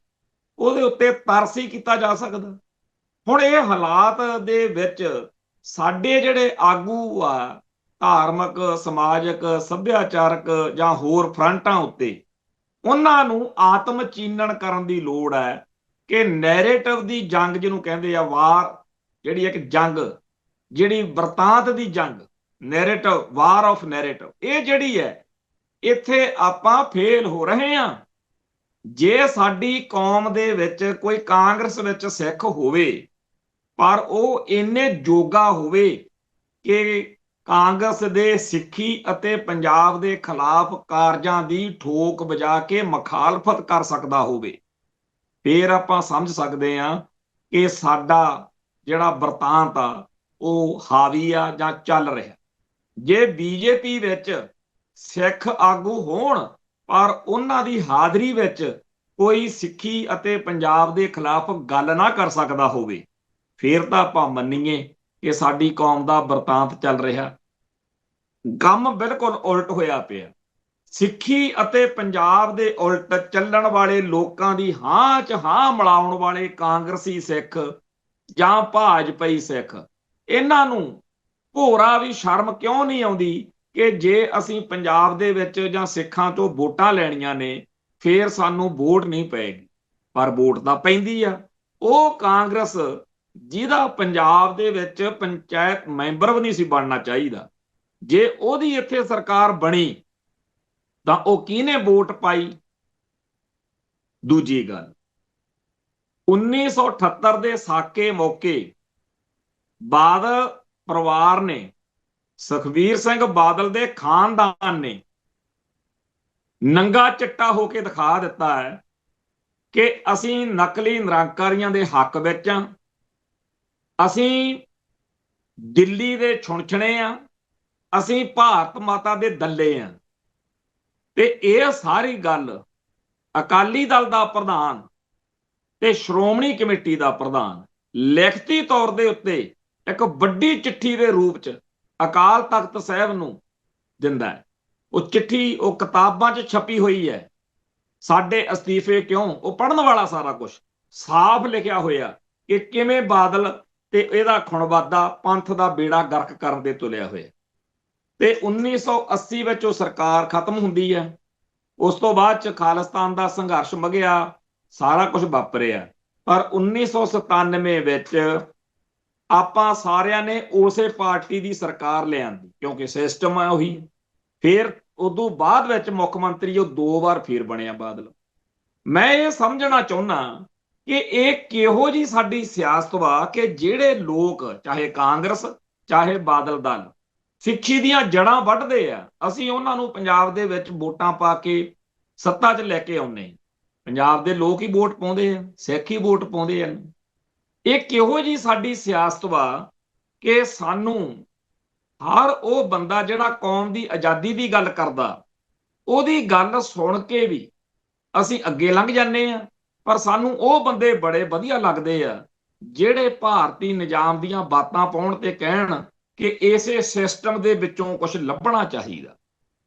ਉਹਦੇ ਉੱਤੇ ਤਰਸ ਹੀ ਕੀਤਾ ਜਾ ਸਕਦਾ। ਹੁਣ ਇਹ ਹਾਲਾਤ ਦੇ ਵਿੱਚ ਸਾਡੇ ਜਿਹੜੇ ਆਗੂ ਆ, ਧਾਰਮਿਕ, ਸਮਾਜਿਕ, ਸੱਭਿਆਚਾਰਕ ਜਾਂ ਹੋਰ ਫਰੰਟਾਂ ਉੱਤੇ, ਉਹਨਾਂ ਨੂੰ ਆਤਮ ਚੀਨਣ ਕਰਨ ਦੀ ਲੋੜ ਹੈ ਕਿ ਨੈਰੇਟਿਵ ਦੀ ਜੰਗ ਜਿਹਨੂੰ ਕਹਿੰਦੇ ਆ, ਵਾਰ ਜਿਹੜੀ ਇੱਕ ਜੰਗ, ਜਿਹੜੀ ਵਰਤਾਂਤ ਦੀ ਜੰਗ, ਨੈਰੇਟਿਵ, ਵਾਰ ਆਫ ਨੈਰੇਟਿਵ, ਇਹ ਜਿਹੜੀ ਹੈ, ਇੱਥੇ ਆਪਾਂ ਫੇਲ ਹੋ ਰਹੇ ਹਾਂ। ਜੇ ਸਾਡੀ ਕੌਮ ਦੇ ਵਿੱਚ ਕੋਈ ਕਾਂਗਰਸ ਵਿੱਚ ਸਿੱਖ ਹੋਵੇ, ਪਰ ਉਹ ਇੰਨੇ ਜੋਗਾ ਹੋਵੇ ਕਿ ਕਾਂਗਰਸ ਦੇ ਸਿੱਖੀ ਅਤੇ ਪੰਜਾਬ ਦੇ ਖਿਲਾਫ ਕਾਰਜਾਂ ਦੀ ਠੋਕ ਵਜਾ ਕੇ ਮੁਖਾਲਫਤ ਕਰ ਸਕਦਾ ਹੋਵੇ, ਫਿਰ ਆਪਾਂ ਸਮਝ ਸਕਦੇ ਹਾਂ ਕਿ ਸਾਡਾ ਜਿਹੜਾ ਵਰਤਾਂਤ ਆ ਉਹ ਹਾਵੀ ਆ ਜਾਂ ਚੱਲ ਰਿਹਾ। ਜੇ ਬੀਜੇਪੀ ਵਿੱਚ ਸਿੱਖ ਆਗੂ ਹੋਣ ਪਰ ਉਹਨਾਂ ਦੀ ਹਾਜ਼ਰੀ ਵਿੱਚ ਕੋਈ ਸਿੱਖੀ ਅਤੇ ਪੰਜਾਬ ਦੇ ਖਿਲਾਫ ਗੱਲ ਨਾ ਕਰ ਸਕਦਾ ਹੋਵੇ, ਫਿਰ ਤਾਂ ਆਪਾਂ ਮੰਨੀਏ ਕਿ ਸਾਡੀ ਕੌਮ ਦਾ ਵਰਤਾਂਤ ਚੱਲ ਰਿਹਾ। ਕੰਮ ਬਿਲਕੁਲ ਉਲਟ ਹੋਇਆ ਪਿਆ। ਸਿੱਖੀ ਅਤੇ ਪੰਜਾਬ ਦੇ ਉਲਟ ਚੱਲਣ ਵਾਲੇ ਲੋਕਾਂ ਦੀ ਹਾਂ 'ਚ ਹਾਂ ਮਿਲਾਉਣ ਵਾਲੇ ਕਾਂਗਰਸੀ ਸਿੱਖ ਜਾਂ ਭਾਜਪਾਈ ਸਿੱਖ, ਇਹਨਾਂ ਨੂੰ ਭੋਰਾ ਵੀ ਸ਼ਰਮ ਕਿਉਂ ਨਹੀਂ ਆਉਂਦੀ ਕਿ ਜੇ ਅਸੀਂ ਪੰਜਾਬ ਦੇ ਵਿੱਚ ਜਾਂ ਸਿੱਖਾਂ ਤੋਂ ਵੋਟਾਂ ਲੈਣੀਆਂ ਨੇ, ਫਿਰ ਸਾਨੂੰ ਵੋਟ ਨਹੀਂ ਪਏਗੀ, ਪਰ ਵੋਟ ਤਾਂ ਪੈਂਦੀ ਆ। ਉਹ ਕਾਂਗਰਸ ਜਿਹਦਾ ਪੰਜਾਬ ਦੇ ਵਿੱਚ ਪੰਚਾਇਤ ਮੈਂਬਰ ਵੀ ਨਹੀਂ ਸੀ ਬਣਨਾ ਚਾਹੀਦਾ, ਜੇ ਉਹਦੀ ਇੱਥੇ ਸਰਕਾਰ ਬਣੀ ਤਾਂ ਉਹ ਕਿਹਨੇ ਵੋਟ ਪਾਈ? ਦੂਜੀ ਗੱਲ, 1978 ਦੇ ਸਾਕੇ ਮੌਕੇ ਬਾਅਦ ਪਰਿਵਾਰ ਨੇ, ਸੁਖਬੀਰ ਸਿੰਘ ਬਾਦਲ ਦੇ ਖਾਨਦਾਨ ਨੇ ਨੰਗਾ ਚਿੱਟਾ ਹੋ ਕੇ ਦਿਖਾ ਦਿੱਤਾ ਹੈ ਕਿ ਅਸੀਂ ਨਕਲੀ ਨਿਰੰਕਾਰੀਆਂ ਦੇ ਹੱਕ ਵਿੱਚ ਹਾਂ, ਅਸੀਂ ਦਿੱਲੀ ਦੇ ਛੁਣਛਣੇ ਆ, ਅਸੀਂ ਭਾਰਤ ਮਾਤਾ ਦੇ ਦੱਲੇ ਆ। ਤੇ ਇਹ ਸਾਰੀ ਗੱਲ ਅਕਾਲੀ ਦਲ ਦਾ ਪ੍ਰਧਾਨ ਤੇ ਸ਼੍ਰੋਮਣੀ ਕਮੇਟੀ ਦਾ ਪ੍ਰਧਾਨ ਲਿਖਤੀ ਤੌਰ ਦੇ ਉੱਤੇ ਇੱਕ ਵੱਡੀ ਚਿੱਠੀ ਦੇ ਰੂਪ ਚ ਅਕਾਲ ਤਖਤ ਸਾਹਿਬ ਨੂੰ ਦਿੰਦਾ ਹੈ। ਉਹ ਚਿੱਠੀ ਉਹ ਕਿਤਾਬਾਂ 'ਚ ਛਪੀ ਹੋਈ ਹੈ, ਸਾਡੇ ਅਸਤੀਫੇ ਕਿਉਂ, ਉਹ ਪੜ੍ਹਨ ਵਾਲਾ ਸਾਰਾ ਕੁਝ ਸਾਫ਼ ਲਿਖਿਆ ਹੋਇਆ ਕਿ ਕਿਵੇਂ ਬਾਦਲ ਤੇ ਇਹਦਾ ਖੁਣਵਾਦਾ ਪੰਥ ਦਾ ਬੇੜਾ ਗਰਕ ਕਰਨ ਦੇ ਤੁਲਿਆ ਹੋਇਆ। ਤੇ 1980 ਵਿੱਚ ਉਹ ਸਰਕਾਰ ਖਤਮ ਹੁੰਦੀ ਹੈ। ਉਸ ਤੋਂ ਬਾਅਦ ਚ ਖਾਲਿਸਤਾਨ ਦਾ ਸੰਘਰਸ਼ ਮਗਿਆ, ਸਾਰਾ ਕੁਝ ਵਾਪਰਿਆ। ਪਰ 1997 ਵਿੱਚ ਆਪਾਂ ਸਾਰਿਆਂ ਨੇ ਉਸੇ ਪਾਰਟੀ ਦੀ ਸਰਕਾਰ ਲਿਆਂਦੀ, ਕਿਉਂਕਿ ਸਿਸਟਮ ਹੈ ਉਹੀ। ਫਿਰ ਉਦੋਂ ਬਾਅਦ ਵਿੱਚ ਮੁੱਖ ਮੰਤਰੀ ਉਹ 2 ਵਾਰ ਫਿਰ ਬਣਿਆ ਬਾਦਲ। ਮੈਂ ਇਹ ਸਮਝਣਾ ਚਾਹੁੰਦਾ ਕਿ ਇਹ ਕਿਹੋ ਜੀ ਸਾਡੀ ਸਿਆਸਤ ਵਾ ਕਿ ਜਿਹੜੇ ਲੋਕ ਚਾਹੇ ਕਾਂਗਰਸ ਚਾਹੇ ਬਾਦਲ ਦਲ ਸਿੱਖੀ ਦੀਆਂ ਜੜਾਂ ਵੱਢਦੇ ਆ, ਅਸੀਂ ਉਹਨਾਂ ਨੂੰ ਪੰਜਾਬ ਦੇ ਵਿੱਚ ਵੋਟਾਂ ਪਾ ਕੇ ਸੱਤਾ 'ਚ ਲੈ ਕੇ ਆਉਂਦੇ। ਪੰਜਾਬ ਦੇ ਲੋਕ ਹੀ ਵੋਟ ਪਾਉਂਦੇ ਆ, ਸਿੱਖ ਹੀ ਵੋਟ ਪਾਉਂਦੇ ਆ। ਇਹ ਕਿਹੋ ਜੀ ਸਾਡੀ ਸਿਆਸਤ ਵਾ ਕਿ ਸਾਨੂੰ ਹਰ ਉਹ ਬੰਦਾ ਜਿਹੜਾ ਕੌਮ ਦੀ ਆਜ਼ਾਦੀ ਦੀ ਗੱਲ ਕਰਦਾ ਉਹਦੀ ਗੱਲ ਸੁਣ ਕੇ ਵੀ ਅਸੀਂ ਅੱਗੇ ਲੰਘ ਜਾਂਦੇ ਆ, ਪਰ ਸਾਨੂੰ ਉਹ ਬੰਦੇ ਬੜੇ ਵਧੀਆ ਲੱਗਦੇ ਆ ਜਿਹੜੇ ਭਾਰਤੀ ਨਿਜ਼ਾਮ ਦੀਆਂ ਬਾਤਾਂ ਪਾਉਣ ਤੇ ਕਹਿਣ ਕਿ ਇਸੇ ਸਿਸਟਮ ਦੇ ਵਿੱਚੋਂ ਕੁਝ ਲੱਭਣਾ ਚਾਹੀਦਾ।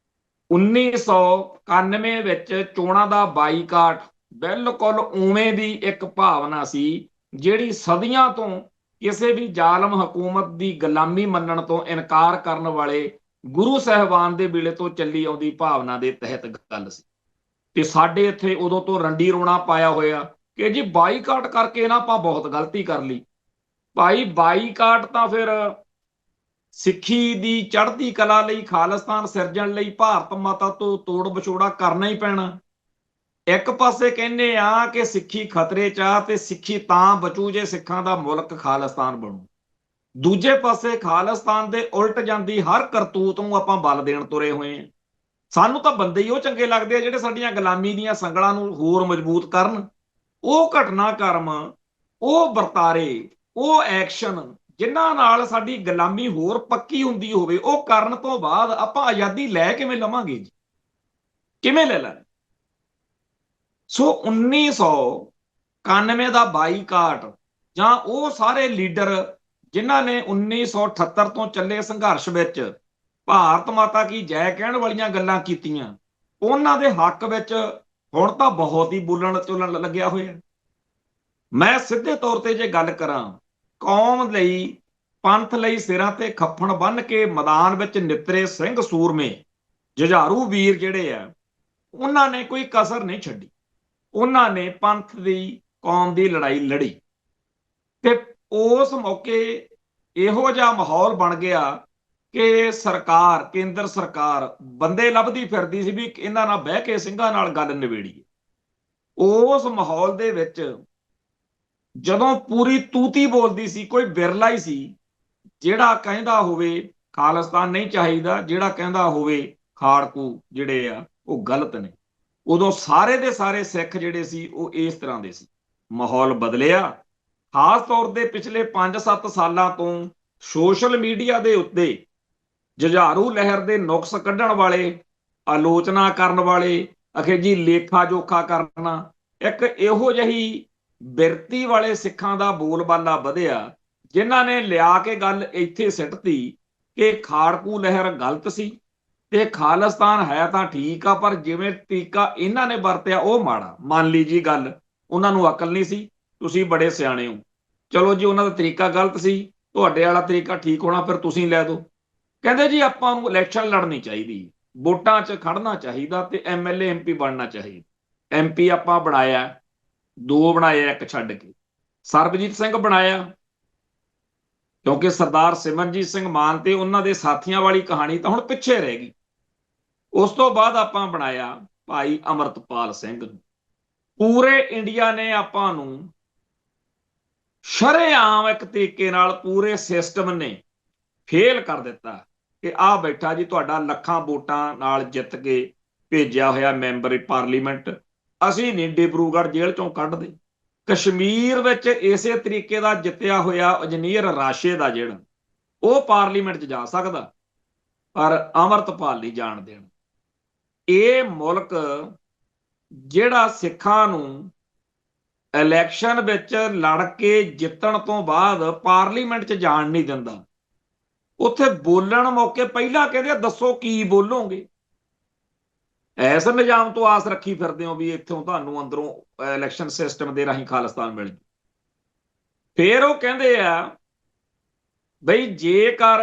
1991 ਵਿੱਚ ਚੋਣਾਂ ਦਾ ਬਾਈਕਾਟ ਬਿਲਕੁਲ ਉਵੇਂ ਦੀ ਇੱਕ ਭਾਵਨਾ ਸੀ ਜਿਹੜੀ ਸਦੀਆਂ ਤੋਂ ਕਿਸੇ ਵੀ ਜ਼ਾਲਮ ਹਕੂਮਤ ਦੀ ਗੁਲਾਮੀ ਮੰਨਣ ਤੋਂ ਇਨਕਾਰ ਕਰਨ ਵਾਲੇ ਗੁਰੂ ਸਾਹਿਬਾਨ ਦੇ ਵੇਲੇ ਤੋਂ ਚੱਲੀ ਆਉਂਦੀ ਭਾਵਨਾ ਦੇ ਤਹਿਤ ਗੱਲ ਸੀ। ਤੇ ਸਾਡੇ ਇੱਥੇ ਉਦੋਂ ਤੋਂ ਰੰਡੀ ਰੋਣਾ ਪਾਇਆ ਹੋਇਆ ਕਿ ਜੀ ਬਾਈਕਾਟ ਕਰਕੇ ਨਾ ਆਪਾਂ ਬਹੁਤ ਗਲਤੀ ਕਰ ਲਈ। ਭਾਈ ਬਾਈਕਾਟ ਤਾਂ ਫਿਰ ਸਿੱਖੀ ਦੀ ਚੜ੍ਹਦੀ ਕਲਾ ਲਈ, ਖਾਲਿਸਤਾਨ ਸਿਰਜਣ ਲਈ ਭਾਰਤ ਮਾਤਾ ਤੋਂ ਤੋੜ ਵਿਛੋੜਾ ਕਰਨਾ ਹੀ ਪੈਣਾ। ਇੱਕ ਪਾਸੇ ਕਹਿੰਦੇ ਆ ਕਿ ਸਿੱਖੀ ਖਤਰੇ 'ਚ ਆ ਤੇ ਸਿੱਖੀ ਤਾਂ ਬਚੂ ਜੇ ਸਿੱਖਾਂ ਦਾ ਮੁਲਕ ਖਾਲਿਸਤਾਨ ਬਣੂ। ਦੂਜੇ ਪਾਸੇ ਖਾਲਿਸਤਾਨ ਦੇ ਉਲਟ ਜਾਂਦੀ ਹਰ ਕਰਤੂਤ ਨੂੰ ਆਪਾਂ ਬਲ ਦੇਣ ਤੁਰੇ ਹੋਏ ਆ। ਸਾਨੂੰ ਤਾਂ ਬੰਦੇ ਹੀ ਉਹ ਚੰਗੇ ਲੱਗਦੇ ਆ ਜਿਹੜੇ ਸਾਡੀਆਂ ਗੁਲਾਮੀ ਦੀਆਂ ਸੰਗਲਾਂ ਨੂੰ ਹੋਰ ਮਜ਼ਬੂਤ ਕਰਨ। ਉਹ ਘਟਨਾਕ੍ਰਮ, ਉਹ ਵਰਤਾਰੇ, ਉਹ ਐਕਸ਼ਨ ਜਿਨ੍ਹਾਂ ਨਾਲ ਸਾਡੀ ਗੁਲਾਮੀ ਹੋਰ ਪੱਕੀ ਹੁੰਦੀ ਹੋਵੇ, ਉਹ ਕਰਨ ਤੋਂ ਬਾਅਦ ਆਪਾਂ ਆਜ਼ਾਦੀ ਲੈ ਕਿਵੇਂ ਲਵਾਂਗੇ ਜੀ? ਕਿਵੇਂ ਲੈ ਲਾਂਗੇ? ਸੋ 1991 ਦਾ ਬਾਈਕਾਟ ਜਾਂ ਉਹ ਸਾਰੇ ਲੀਡਰ ਜਿਨ੍ਹਾਂ ਨੇ 1978 ਤੋਂ ਚੱਲੇ ਸੰਘਰਸ਼ ਵਿੱਚ ਭਾਰਤ ਮਾਤਾ ਕੀ ਜੈ ਕਹਿਣ ਵਾਲੀਆਂ ਗੱਲਾਂ ਕੀਤੀਆਂ, ਉਹਨਾਂ ਦੇ ਹੱਕ ਵਿੱਚ ਹੁਣ ਤਾਂ ਬਹੁਤ ਹੀ ਬੋਲਣ ਚੋਲਣ ਲੱਗਿਆ ਹੋਇਆ। ਮੈਂ ਸਿੱਧੇ ਤੌਰ ਤੇ ਜੇ ਗੱਲ ਕਰਾਂ, ਕੌਮ ਲਈ, ਪੰਥ ਲਈ ਸਿਰਾਂ ਤੇ ਖੱਫਣ ਬੰਨ ਕੇ ਮੈਦਾਨ ਵਿੱਚ ਨਿਤਰੇ ਸਿੰਘ ਸੂਰਮੇ, ਜੁਝਾਰੂ ਵੀਰ ਜਿਹੜੇ ਆ, ਉਹਨਾਂ ਨੇ ਕੋਈ ਕਸਰ ਨਹੀਂ ਛੱਡੀ। ਉਹਨਾਂ ਨੇ ਪੰਥ ਦੀ, ਕੌਮ ਦੀ ਲੜਾਈ ਲੜੀ। ਤੇ ਉਸ ਮੌਕੇ ਇਹੋ ਜਿਹਾ ਮਾਹੌਲ ਬਣ ਗਿਆ ਕਿ ਸਰਕਾਰ, ਕੇਂਦਰ ਸਰਕਾਰ ਬੰਦੇ ਲੱਭਦੀ ਫਿਰਦੀ ਸੀ ਵੀ ਇਹਨਾਂ ਨਾਲ ਬਹਿ ਕੇ ਸਿੰਘਾਂ ਨਾਲ ਗੱਲ ਨਿਬੇੜੀਏ। ਉਸ ਮਾਹੌਲ ਦੇ ਵਿੱਚ ਜਦੋਂ ਪੂਰੀ ਤੂਤੀ ਬੋਲਦੀ ਸੀ, ਕੋਈ ਬਿਰਲਾ ਹੀ ਸੀ ਜਿਹੜਾ ਕਹਿੰਦਾ ਹੋਵੇ ਖਾਲਿਸਤਾਨ ਨਹੀਂ ਚਾਹੀਦਾ, ਜਿਹੜਾ ਕਹਿੰਦਾ ਹੋਵੇ ਖਾੜਕੂ ਜਿਹੜੇ ਆ ਉਹ ਗਲਤ ਨੇ। ਉਦੋਂ ਸਾਰੇ ਦੇ ਸਾਰੇ ਸਿੱਖ ਜਿਹੜੇ ਸੀ ਉਹ ਇਸ ਤਰ੍ਹਾਂ ਦੇ ਸੀ। ਮਾਹੌਲ ਬਦਲਿਆ, ਖਾਸ ਤੌਰ ਤੇ ਪਿਛਲੇ 5-7 ਸਾਲਾਂ ਤੋਂ ਸੋਸ਼ਲ ਮੀਡੀਆ ਦੇ ਉੱਤੇ ਜੁਝਾਰੂ ਲਹਿਰ ਦੇ ਨੁਕਸ ਕੱਢਣ ਵਾਲੇ, ਆਲੋਚਨਾ ਕਰਨ ਵਾਲੇ, ਅਖੇ ਜੀ ਲੇਖਾ ਜੋਖਾ ਕਰਨਾ, ਇੱਕ ਇਹੋ ਜਿਹੀ ਬਿਰਤੀ ਵਾਲੇ ਸਿੱਖਾਂ ਦਾ ਬੋਲਬਾਲਾ ਵਧਿਆ ਜਿਨ੍ਹਾਂ ਨੇ ਲਿਆ ਕੇ ਗੱਲ ਇੱਥੇ ਸਿੱਟਤੀ ਕਿ ਖਾੜਕੂ ਲਹਿਰ ਗਲਤ ਸੀ ਤੇ ਖਾਲਿਸਤਾਨ ਹੈ ਤਾਂ ਠੀਕ ਆ, ਪਰ ਜਿਵੇਂ ਤਰੀਕਾ ਇਹਨਾਂ ਨੇ ਵਰਤਿਆ ਉਹ ਮਾੜਾ। ਮੰਨ ਲਈ ਜੀ ਗੱਲ, ਉਹਨਾਂ ਨੂੰ ਅਕਲ ਨਹੀਂ ਸੀ, ਤੁਸੀਂ ਬੜੇ ਸਿਆਣੇ ਹੋ, ਚਲੋ ਜੀ ਉਹਨਾਂ ਦਾ ਤਰੀਕਾ ਗਲਤ ਸੀ, ਤੁਹਾਡੇ ਵਾਲਾ ਤਰੀਕਾ ਠੀਕ ਹੋਣਾ, ਫਿਰ ਤੁਸੀਂ ਲੈ ਦਿਓ। ਕਹਿੰਦੇ ਜੀ ਆਪਾਂ ਨੂੰ ਇਲੈਕਸ਼ਨ ਲੜਨੀ ਚਾਹੀਦੀ, ਵੋਟਾਂ 'ਚ ਖੜਨਾ ਚਾਹੀਦਾ ਤੇ MLA MP ਬਣਨਾ ਚਾਹੀਦਾ। MP ਆਪਾਂ ਬਣਾਇਆ, 2 ਬਣਾਏ, 1 ਛੱਡ ਕੇ। ਸਰਬਜੀਤ ਸਿੰਘ ਬਣਾਇਆ ਕਿਉਂਕਿ ਸਰਦਾਰ ਸਿਮਰਨਜੀਤ ਸਿੰਘ ਮਾਨ ਤੇ ਉਹਨਾਂ ਦੇ ਸਾਥੀਆਂ ਵਾਲੀ ਕਹਾਣੀ ਤਾਂ ਹੁਣ ਪਿੱਛੇ ਰਹਿ ਗਈ। ਉਸ ਤੋਂ ਬਾਅਦ ਆਪਾਂ ਬਣਾਇਆ ਭਾਈ ਅਮਰਤਪਾਲ ਸਿੰਘ ਨੂੰ। ਪੂਰੇ ਇੰਡੀਆ ਨੇ ਆਪਾਂ ਨੂੰ ਸ਼ਰੇਆਮ ਇੱਕ ਤਰੀਕੇ ਨਾਲ, ਪੂਰੇ ਸਿਸਟਮ ਨੇ ਫੇਲ ਕਰ ਦਿੱਤਾ ਕਿ ਆਹ ਬੈਠਾ ਜੀ ਤੁਹਾਡਾ ਲੱਖਾਂ ਵੋਟਾਂ ਨਾਲ ਜਿੱਤ ਕੇ ਭੇਜਿਆ ਹੋਇਆ ਮੈਂਬਰ ਪਾਰਲੀਮੈਂਟ, ਅਸੀਂ ਨਹੀਂ ਡਿਬਰੂਗੜ੍ਹ ਜੇਲ੍ਹ ਚੋਂ ਕੱਢਦੇ। ਕਸ਼ਮੀਰ ਵਿੱਚ ਇਸੇ ਤਰੀਕੇ ਦਾ ਜਿੱਤਿਆ ਹੋਇਆ ਇੰਜੀਨੀਅਰ ਰਾਸ਼ੇ ਦਾ ਜਿਹੜਾ ਉਹ ਪਾਰਲੀਮੈਂਟ 'ਚ ਜਾ ਸਕਦਾ, ਪਰ ਅਮਰਤਪਾਲ ਨਹੀਂ ਜਾਣ ਦੇਣ। ਇਹ ਮੁਲਕ ਜਿਹੜਾ ਸਿੱਖਾਂ ਨੂੰ ਇਲੈਕਸ਼ਨ ਵਿੱਚ ਲੜ ਕੇ ਜਿੱਤਣ ਤੋਂ ਬਾਅਦ ਪਾਰਲੀਮੈਂਟ 'ਚ ਜਾਣ ਨਹੀਂ ਦਿੰਦਾ, ਉੱਥੇ ਬੋਲਣ ਮੌਕੇ ਪਹਿਲਾਂ ਕਹਿੰਦੇ ਦੱਸੋ ਕੀ ਬੋਲੋਗੇ। ਐਸ ਨਿਜ਼ਾਮ ਤੋਂ ਆਸ ਰੱਖੀ ਫਿਰਦੇ ਹੋ ਵੀ ਇੱਥੋਂ ਤੁਹਾਨੂੰ ਅੰਦਰੋਂ ਇਲੈਕਸ਼ਨ ਸਿਸਟਮ ਦੇ ਰਾਹੀਂ ਖਾਲਿਸਤਾਨ ਮਿਲ ਜੂ। ਫਿਰ ਉਹ ਕਹਿੰਦੇ ਆ ਬਈ ਜੇਕਰ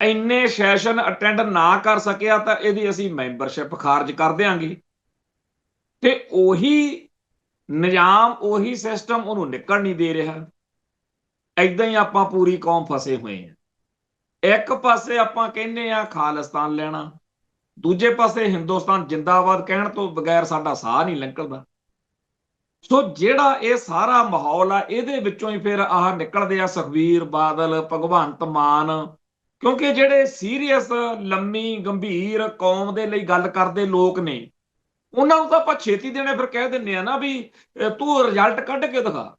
ਇੰਨੇ ਸੈਸ਼ਨ ਅਟੈਂਡ ਨਾ ਕਰ ਸਕਿਆ ਤਾਂ ਇਹਦੀ ਅਸੀਂ ਮੈਂਬਰਸ਼ਿਪ ਖਾਰਜ ਕਰ ਦਿਆਂਗੇ। ਤੇ ਉਹੀ ਨਿਜ਼ਾਮ ਉਹੀ ਸਿਸਟਮ ਉਹਨੂੰ ਨਿਕਲ ਨਹੀਂ ਦੇ ਰਿਹਾ। ਏਦਾਂ ਹੀ ਆਪਾਂ ਪੂਰੀ ਕੌਮ ਫਸੇ ਹੋਏ ਆ। ਇੱਕ ਪਾਸੇ ਆਪਾਂ ਕਹਿੰਦੇ ਆ ਖਾਲਿਸਤਾਨ ਲੈਣਾ, ਦੂਜੇ ਪਾਸੇ ਹਿੰਦੁਸਤਾਨ ਜਿੰਦਾਬਾਦ ਕਹਿਣ ਤੋਂ ਬਗੈਰ ਸਾਡਾ ਸਾਹ ਨਹੀਂ ਨਿਕਲਦਾ। ਸੋ ਜਿਹੜਾ ਇਹ ਸਾਰਾ ਮਾਹੌਲ ਆ ਇਹਦੇ ਵਿੱਚੋਂ ਹੀ ਫਿਰ ਆਹ ਨਿਕਲਦੇ ਆ ਸੁਖਬੀਰ ਬਾਦਲ, ਭਗਵੰਤ ਮਾਨ, ਕਿਉਂਕਿ ਜਿਹੜੇ ਸੀਰੀਅਸ ਲੰਮੀ ਗੰਭੀਰ ਕੌਮ ਦੇ ਲਈ ਗੱਲ ਕਰਦੇ ਲੋਕ ਨੇ ਉਹਨਾਂ ਨੂੰ ਤਾਂ ਆਪਾਂ ਛੇਤੀ ਦੇਣੇ ਫਿਰ ਕਹਿ ਦਿੰਦੇ ਆ ਨਾ ਵੀ ਤੂੰ ਰਿਜ਼ਲਟ ਕੱਢ ਕੇ ਦਿਖਾ,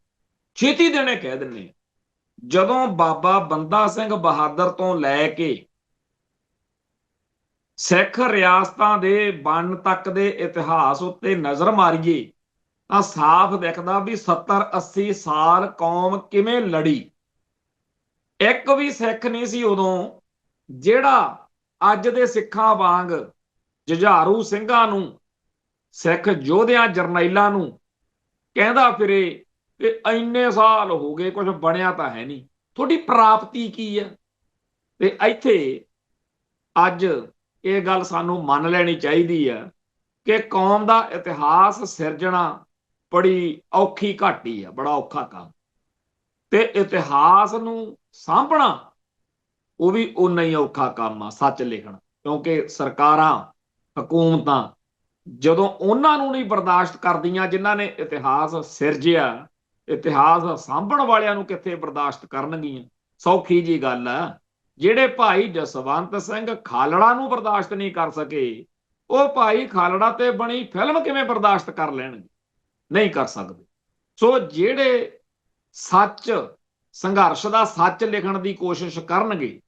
ਛੇਤੀ ਦੇਣੇ ਕਹਿ ਦਿੰਦੇ ਆ। ਜਦੋਂ ਬਾਬਾ ਬੰਦਾ ਸਿੰਘ ਬਹਾਦਰ ਤੋਂ ਲੈ ਕੇ ਸਿੱਖ ਰਿਆਸਤਾਂ ਦੇ ਬਣਨ ਤੱਕ ਦੇ ਇਤਿਹਾਸ ਉੱਤੇ ਨਜ਼ਰ ਮਾਰੀਏ ਤਾਂ ਸਾਫ਼ ਦਿਖਦਾ ਵੀ 70-80 ਸਾਲ ਕੌਮ ਕਿਵੇਂ ਲੜੀ। ਇੱਕ ਵੀ ਸਿੱਖ ਨਹੀਂ ਸੀ ਉਦੋਂ ਜਿਹੜਾ ਅੱਜ ਦੇ ਸਿੱਖਾਂ ਵਾਂਗ ਜੁਝਾਰੂ ਸਿੰਘਾਂ ਨੂੰ, ਸਿੱਖ ਯੋਧਿਆਂ ਜਰਨੈਲਾਂ ਨੂੰ ਕਹਿੰਦਾ ਫਿਰੇ ਕਿ ਇੰਨੇ ਸਾਲ ਹੋ ਗਏ ਕੁਝ ਬਣਿਆ ਤਾਂ ਹੈ ਨਹੀਂ, ਤੁਹਾਡੀ ਪ੍ਰਾਪਤੀ ਕੀ ਹੈ। ਤੇ ਇੱਥੇ ਅੱਜ ਇਹ ਗੱਲ ਸਾਨੂੰ ਮੰਨ ਲੈਣੀ ਚਾਹੀਦੀ ਹੈ ਕਿ ਕੌਮ ਦਾ ਇਤਿਹਾਸ ਸਿਰਜਣਾ ਬੜੀ ਔਖੀ ਘਾਟੀ ਆ, ਬੜਾ ਔਖਾ ਕੰਮ। ਤੇ ਇਤਿਹਾਸ ਨੂੰ ਸਾਂਭਣਾ ਉਹ ਵੀ ਉਨਾ ਹੀ ਔਖਾ ਕੰਮ ਆ, ਸੱਚ ਲਿਖਣਾ। ਕਿਉਂਕਿ ਸਰਕਾਰਾਂ, ਹਕੂਮਤਾਂ ਜਦੋਂ ਉਹਨਾਂ ਨੂੰ ਨਹੀਂ ਬਰਦਾਸ਼ਤ ਕਰਦੀਆਂ ਜਿਨ੍ਹਾਂ ਨੇ ਇਤਿਹਾਸ ਸਿਰਜਿਆ, ਇਤਿਹਾਸ ਸਾਂਭਣ ਵਾਲਿਆਂ ਨੂੰ ਕਿੱਥੇ ਬਰਦਾਸ਼ਤ ਕਰਨਗੀਆਂ। ਸੌਖੀ ਜੀ ਗੱਲ ਆ। ਜਿਹੜੇ ਭਾਈ ਜਸਵੰਤ ਸਿੰਘ ਖਾਲੜਾ ਨੂੰ ਬਰਦਾਸ਼ਤ ਨਹੀਂ ਕਰ ਸਕੇ, ਉਹ ਭਾਈ ਖਾਲੜਾ ਤੇ ਬਣੀ ਫਿਲਮ ਕਿਵੇਂ ਬਰਦਾਸ਼ਤ ਕਰ ਲੈਣਗੇ? ਨਹੀਂ ਕਰ ਸਕਦੇ। ਸੋ ਜਿਹੜੇ ਸੱਚ, ਸੰਘਰਸ਼ ਦਾ ਸੱਚ ਲਿਖਣ ਦੀ ਕੋਸ਼ਿਸ਼ ਕਰਨਗੇ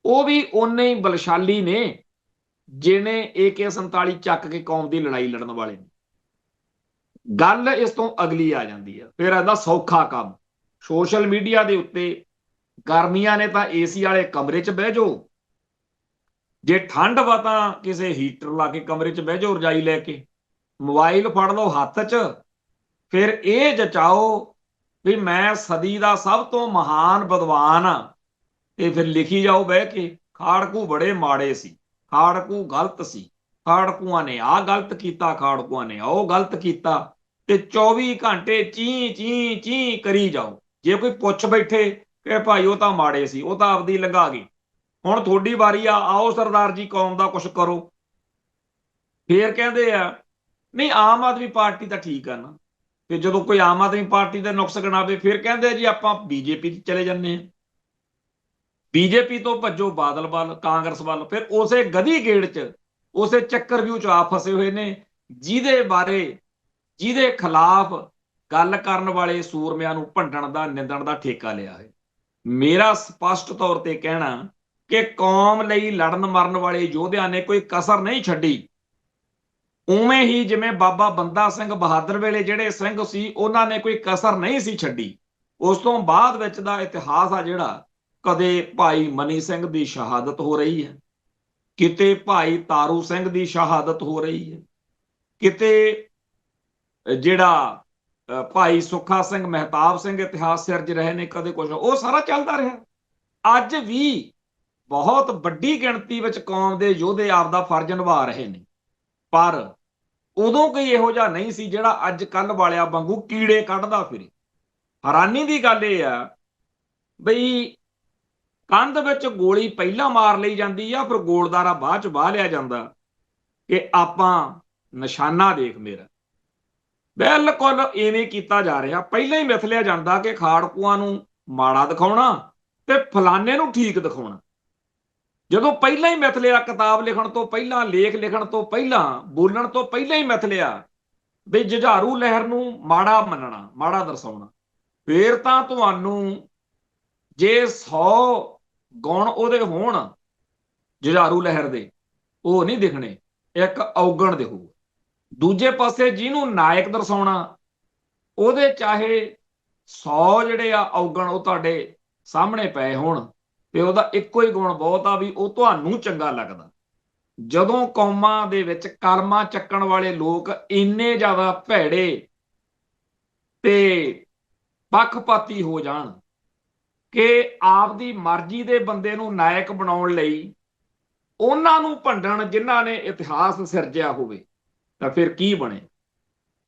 ਉਹ ਵੀ ਓਨੇ ਹੀ ਬਲਸ਼ਾਲੀ ਨੇ ਜਿਹਨੇ AK-47 ਚੱਕ ਕੇ ਕੌਮ ਦੀ ਲੜਾਈ ਲੜਨ ਵਾਲੇ ਨੇ। ਗੱਲ ਇਸ ਤੋਂ ਅਗਲੀ ਆ ਜਾਂਦੀ ਹੈ ਫਿਰ ਇਹਦਾ ਸੌਖਾ ਕੰਮ। ਸੋਸ਼ਲ ਮੀਡੀਆ ਦੇ ਉੱਤੇ ਗਰਮੀਆਂ ਨੇ ਤਾਂ AC ਵਾਲੇ ਕਮਰੇ 'ਚ ਬਹਿ ਜਾਓ, ਜੇ ਠੰਡ ਵਾ ਤਾਂ ਕਿਸੇ ਹੀਟਰ ਲਾ ਕੇ ਕਮਰੇ 'ਚ ਬਹਿ ਜਾਓ ਰਜਾਈ ਲੈ ਕੇ, ਮੋਬਾਈਲ ਫੜ ਲਓ ਹੱਥ 'ਚ, ਫਿਰ ਇਹ ਜਚਾਓ ਵੀ ਮੈਂ ਸਦੀ ਦਾ ਸਭ ਤੋਂ ਮਹਾਨ ਵਿਦਵਾਨ ਆ, ਤੇ ਫਿਰ ਲਿਖੀ ਜਾਓ ਬਹਿ ਕੇ ਖਾੜਕੂ ਬੜੇ ਮਾੜੇ ਸੀ, ਖਾੜਕੂ ਗਲਤ ਸੀ, ਖਾੜਕੂਆਂ ਨੇ ਆਹ ਗਲਤ ਕੀਤਾ, ਖਾੜਕੂਆਂ ਨੇ ਉਹ ਗਲਤ ਕੀਤਾ, ਤੇ 24 ਘੰਟੇ ਚੀਂ ਚੀਂ ਚੀਂ ਕਰੀ ਜਾਓ। ਜੇ ਕੋਈ ਪੁੱਛ ਬੈਠੇ ਕਿ ਭਾਈ ਉਹ ਤਾਂ ਮਾੜੇ ਸੀ, ਉਹ ਤਾਂ ਆਪਦੀ ਲੰਘਾ ਗਈ, ਹੁਣ ਤੁਹਾਡੀ ਵਾਰੀ ਆ, ਆਓ ਸਰਦਾਰ ਜੀ ਕੌਮ ਦਾ ਕੁਛ ਕਰੋ। ਫੇਰ ਕਹਿੰਦੇ ਆ ਨਹੀਂ ਆਮ ਆਦਮੀ ਪਾਰਟੀ ਤਾਂ ਠੀਕ ਆ ਨਾ। ਤੇ ਜਦੋਂ ਕੋਈ ਆਮ ਆਦਮੀ ਪਾਰਟੀ ਦੇ ਨੁਕਸ ਗਿਣਾਵੇ ਫਿਰ ਕਹਿੰਦੇ ਜੀ ਆਪਾਂ BJP 'ਚ ਚਲੇ ਜਾਂਦੇ ਹਾਂ, BJP ਤੋਂ ਭੱਜੋ ਬਾਦਲ ਵੱਲ, ਕਾਂਗਰਸ ਵੱਲ। ਫਿਰ ਉਸੇ ਗਧੀ ਗੇੜ 'ਚ, ਉਸੇ ਚੱਕਰ ਵਿਊ 'ਚ ਆ ਫਸੇ ਹੋਏ ਨੇ ਜਿਹਦੇ ਬਾਰੇ, ਜਿਹਦੇ ਖਿਲਾਫ ਗੱਲ ਕਰਨ ਵਾਲੇ ਸੂਰਮਿਆਂ ਨੂੰ ਭੰਡਣ ਦਾ, ਨਿੰਦਣ ਦਾ ਠੇਕਾ ਲਿਆ ਹੈ। ਮੇਰਾ ਸਪਸ਼ਟ ਤੌਰ ਤੇ ਕਹਿਣਾ ਕਿ ਕੌਮ ਲਈ ਲੜਨ ਮਰਨ ਵਾਲੇ ਯੋਧਿਆਂ ਨੇ ਕੋਈ ਕਸਰ ਨਹੀਂ ਛੱਡੀ। ਉਵੇਂ ਹੀ ਜਿਵੇਂ ਬਾਬਾ ਬੰਦਾ ਸਿੰਘ ਬਹਾਦਰ ਵੇਲੇ ਜਿਹੜੇ ਸਿੰਘ ਸੀ ਉਹਨਾਂ ਨੇ ਕੋਈ ਕਸਰ ਨਹੀਂ ਸੀ ਛੱਡੀ। ਉਸ ਤੋਂ ਬਾਅਦ ਵਿੱਚ ਦਾ ਇਤਿਹਾਸ ਆ ਜਿਹੜਾ, ਕਦੇ ਭਾਈ ਮਨੀ ਸਿੰਘ ਦੀ ਸ਼ਹਾਦਤ ਹੋ ਰਹੀ ਹੈ, ਕਿਤੇ ਭਾਈ ਤਾਰੂ ਸਿੰਘ ਦੀ ਸ਼ਹਾਦਤ ਹੋ ਰਹੀ ਹੈ, ਕਿਤੇ ਜਿਹੜਾ ਭਾਈ ਸੁੱਖਾ ਸਿੰਘ, ਮਹਿਤਾਬ ਸਿੰਘ ਇਤਿਹਾਸ ਸਿਰਜ ਰਹੇ ਨੇ, ਕਦੇ ਕੁਝ, ਉਹ ਸਾਰਾ ਚੱਲਦਾ ਰਿਹਾ। ਅੱਜ ਵੀ ਬਹੁਤ ਵੱਡੀ ਗਿਣਤੀ ਵਿੱਚ ਕੌਮ ਦੇ ਯੋਧੇ ਆਪਦਾ ਫਰਜ਼ ਨਿਭਾ ਰਹੇ ਨੇ, ਪਰ ਉਦੋਂ ਕੋਈ ਇਹੋ ਜਿਹਾ ਨਹੀਂ ਸੀ ਜਿਹੜਾ ਅੱਜ ਕੱਲ ਵਾਲਿਆਂ ਵਾਂਗੂ ਕੀੜੇ ਕੱਢਦਾ ਫਿਰੇ। ਹੈਰਾਨੀ ਦੀ ਗੱਲ ਇਹ ਆ ਬਈ ਕੰਧ ਵਿੱਚ ਗੋਲੀ ਪਹਿਲਾਂ ਮਾਰ ਲਈ ਜਾਂਦੀ ਆ, ਫਿਰ ਗੋਲਦਾਰਾ ਬਾਅਦ ਚ ਬਾਹ ਲਿਆ ਜਾਂਦਾ ਕਿ ਆਪਾਂ ਨਿਸ਼ਾਨਾ ਦੇਖ ਮੇਰਾ। ਬਿਲਕੁਲ ਇਵੇਂ ਕੀਤਾ ਜਾ ਰਿਹਾ। ਪਹਿਲਾਂ ਹੀ ਮਿਥ ਲਿਆ ਜਾਂਦਾ ਕਿ ਖਾੜਕੂਆਂ ਨੂੰ ਮਾੜਾ ਦਿਖਾਉਣਾ ਤੇ ਫਲਾਣੇ ਨੂੰ ਠੀਕ ਦਿਖਾਉਣਾ। ਜਦੋਂ ਪਹਿਲਾਂ ਹੀ ਮਿਥ ਲਿਆ, ਕਿਤਾਬ ਲਿਖਣ ਤੋਂ ਪਹਿਲਾਂ, ਲੇਖ ਲਿਖਣ ਤੋਂ ਪਹਿਲਾਂ, ਬੋਲਣ ਤੋਂ ਪਹਿਲਾਂ ਹੀ ਮਿਥ ਲਿਆ ਵੀ ਜੁਝਾਰੂ ਲਹਿਰ ਨੂੰ ਮਾੜਾ ਮੰਨਣਾ, ਮਾੜਾ ਦਰਸਾਉਣਾ, ਫੇਰ ਤਾਂ ਤੁਹਾਨੂੰ ਜੇ 100 ਗੁਣ ਉਹਦੇ ਹੋਣ ਜੁਝਾਰੂ ਲਹਿਰ ਦੇ, ਉਹ ਨਹੀਂ ਦਿਖਣੇ, ਇੱਕ ਔਗਣ ਦਿਖੂ। ਦੂਜੇ ਪਾਸੇ ਜਿਹਨੂੰ ਨਾਇਕ ਦਰਸਾਉਣਾ, ਉਹਦੇ ਚਾਹੇ 100 ਜਿਹੜੇ ਆ ਔਗਣ ਉਹ ਤੁਹਾਡੇ ਸਾਹਮਣੇ ਪਏ ਹੋਣ, ਤੇ ਉਹਦਾ ਇੱਕੋ ਹੀ ਗੁਣ ਬਹੁਤ ਆ ਵੀ ਉਹ ਤੁਹਾਨੂੰ ਚੰਗਾ ਲੱਗਦਾ। ਜਦੋਂ ਕੌਮਾਂ ਦੇ ਵਿੱਚ ਕਲਮਾਂ ਚੱਕਣ ਵਾਲੇ ਲੋਕ ਇੰਨੇ ਜ਼ਿਆਦਾ ਭੈੜੇ ਤੇ ਪੱਖਪਾਤੀ ਹੋ ਜਾਣ ਕਿ ਆਪਦੀ ਮਰਜ਼ੀ ਦੇ ਬੰਦੇ ਨੂੰ ਨਾਇਕ ਬਣਾਉਣ ਲਈ ਉਹਨਾਂ ਨੂੰ ਭੰਡਣ ਜਿਨ੍ਹਾਂ ਨੇ ਇਤਿਹਾਸ ਸਿਰਜਿਆ ਹੋਵੇ, ਤਾਂ ਫਿਰ ਕੀ ਬਣੇ।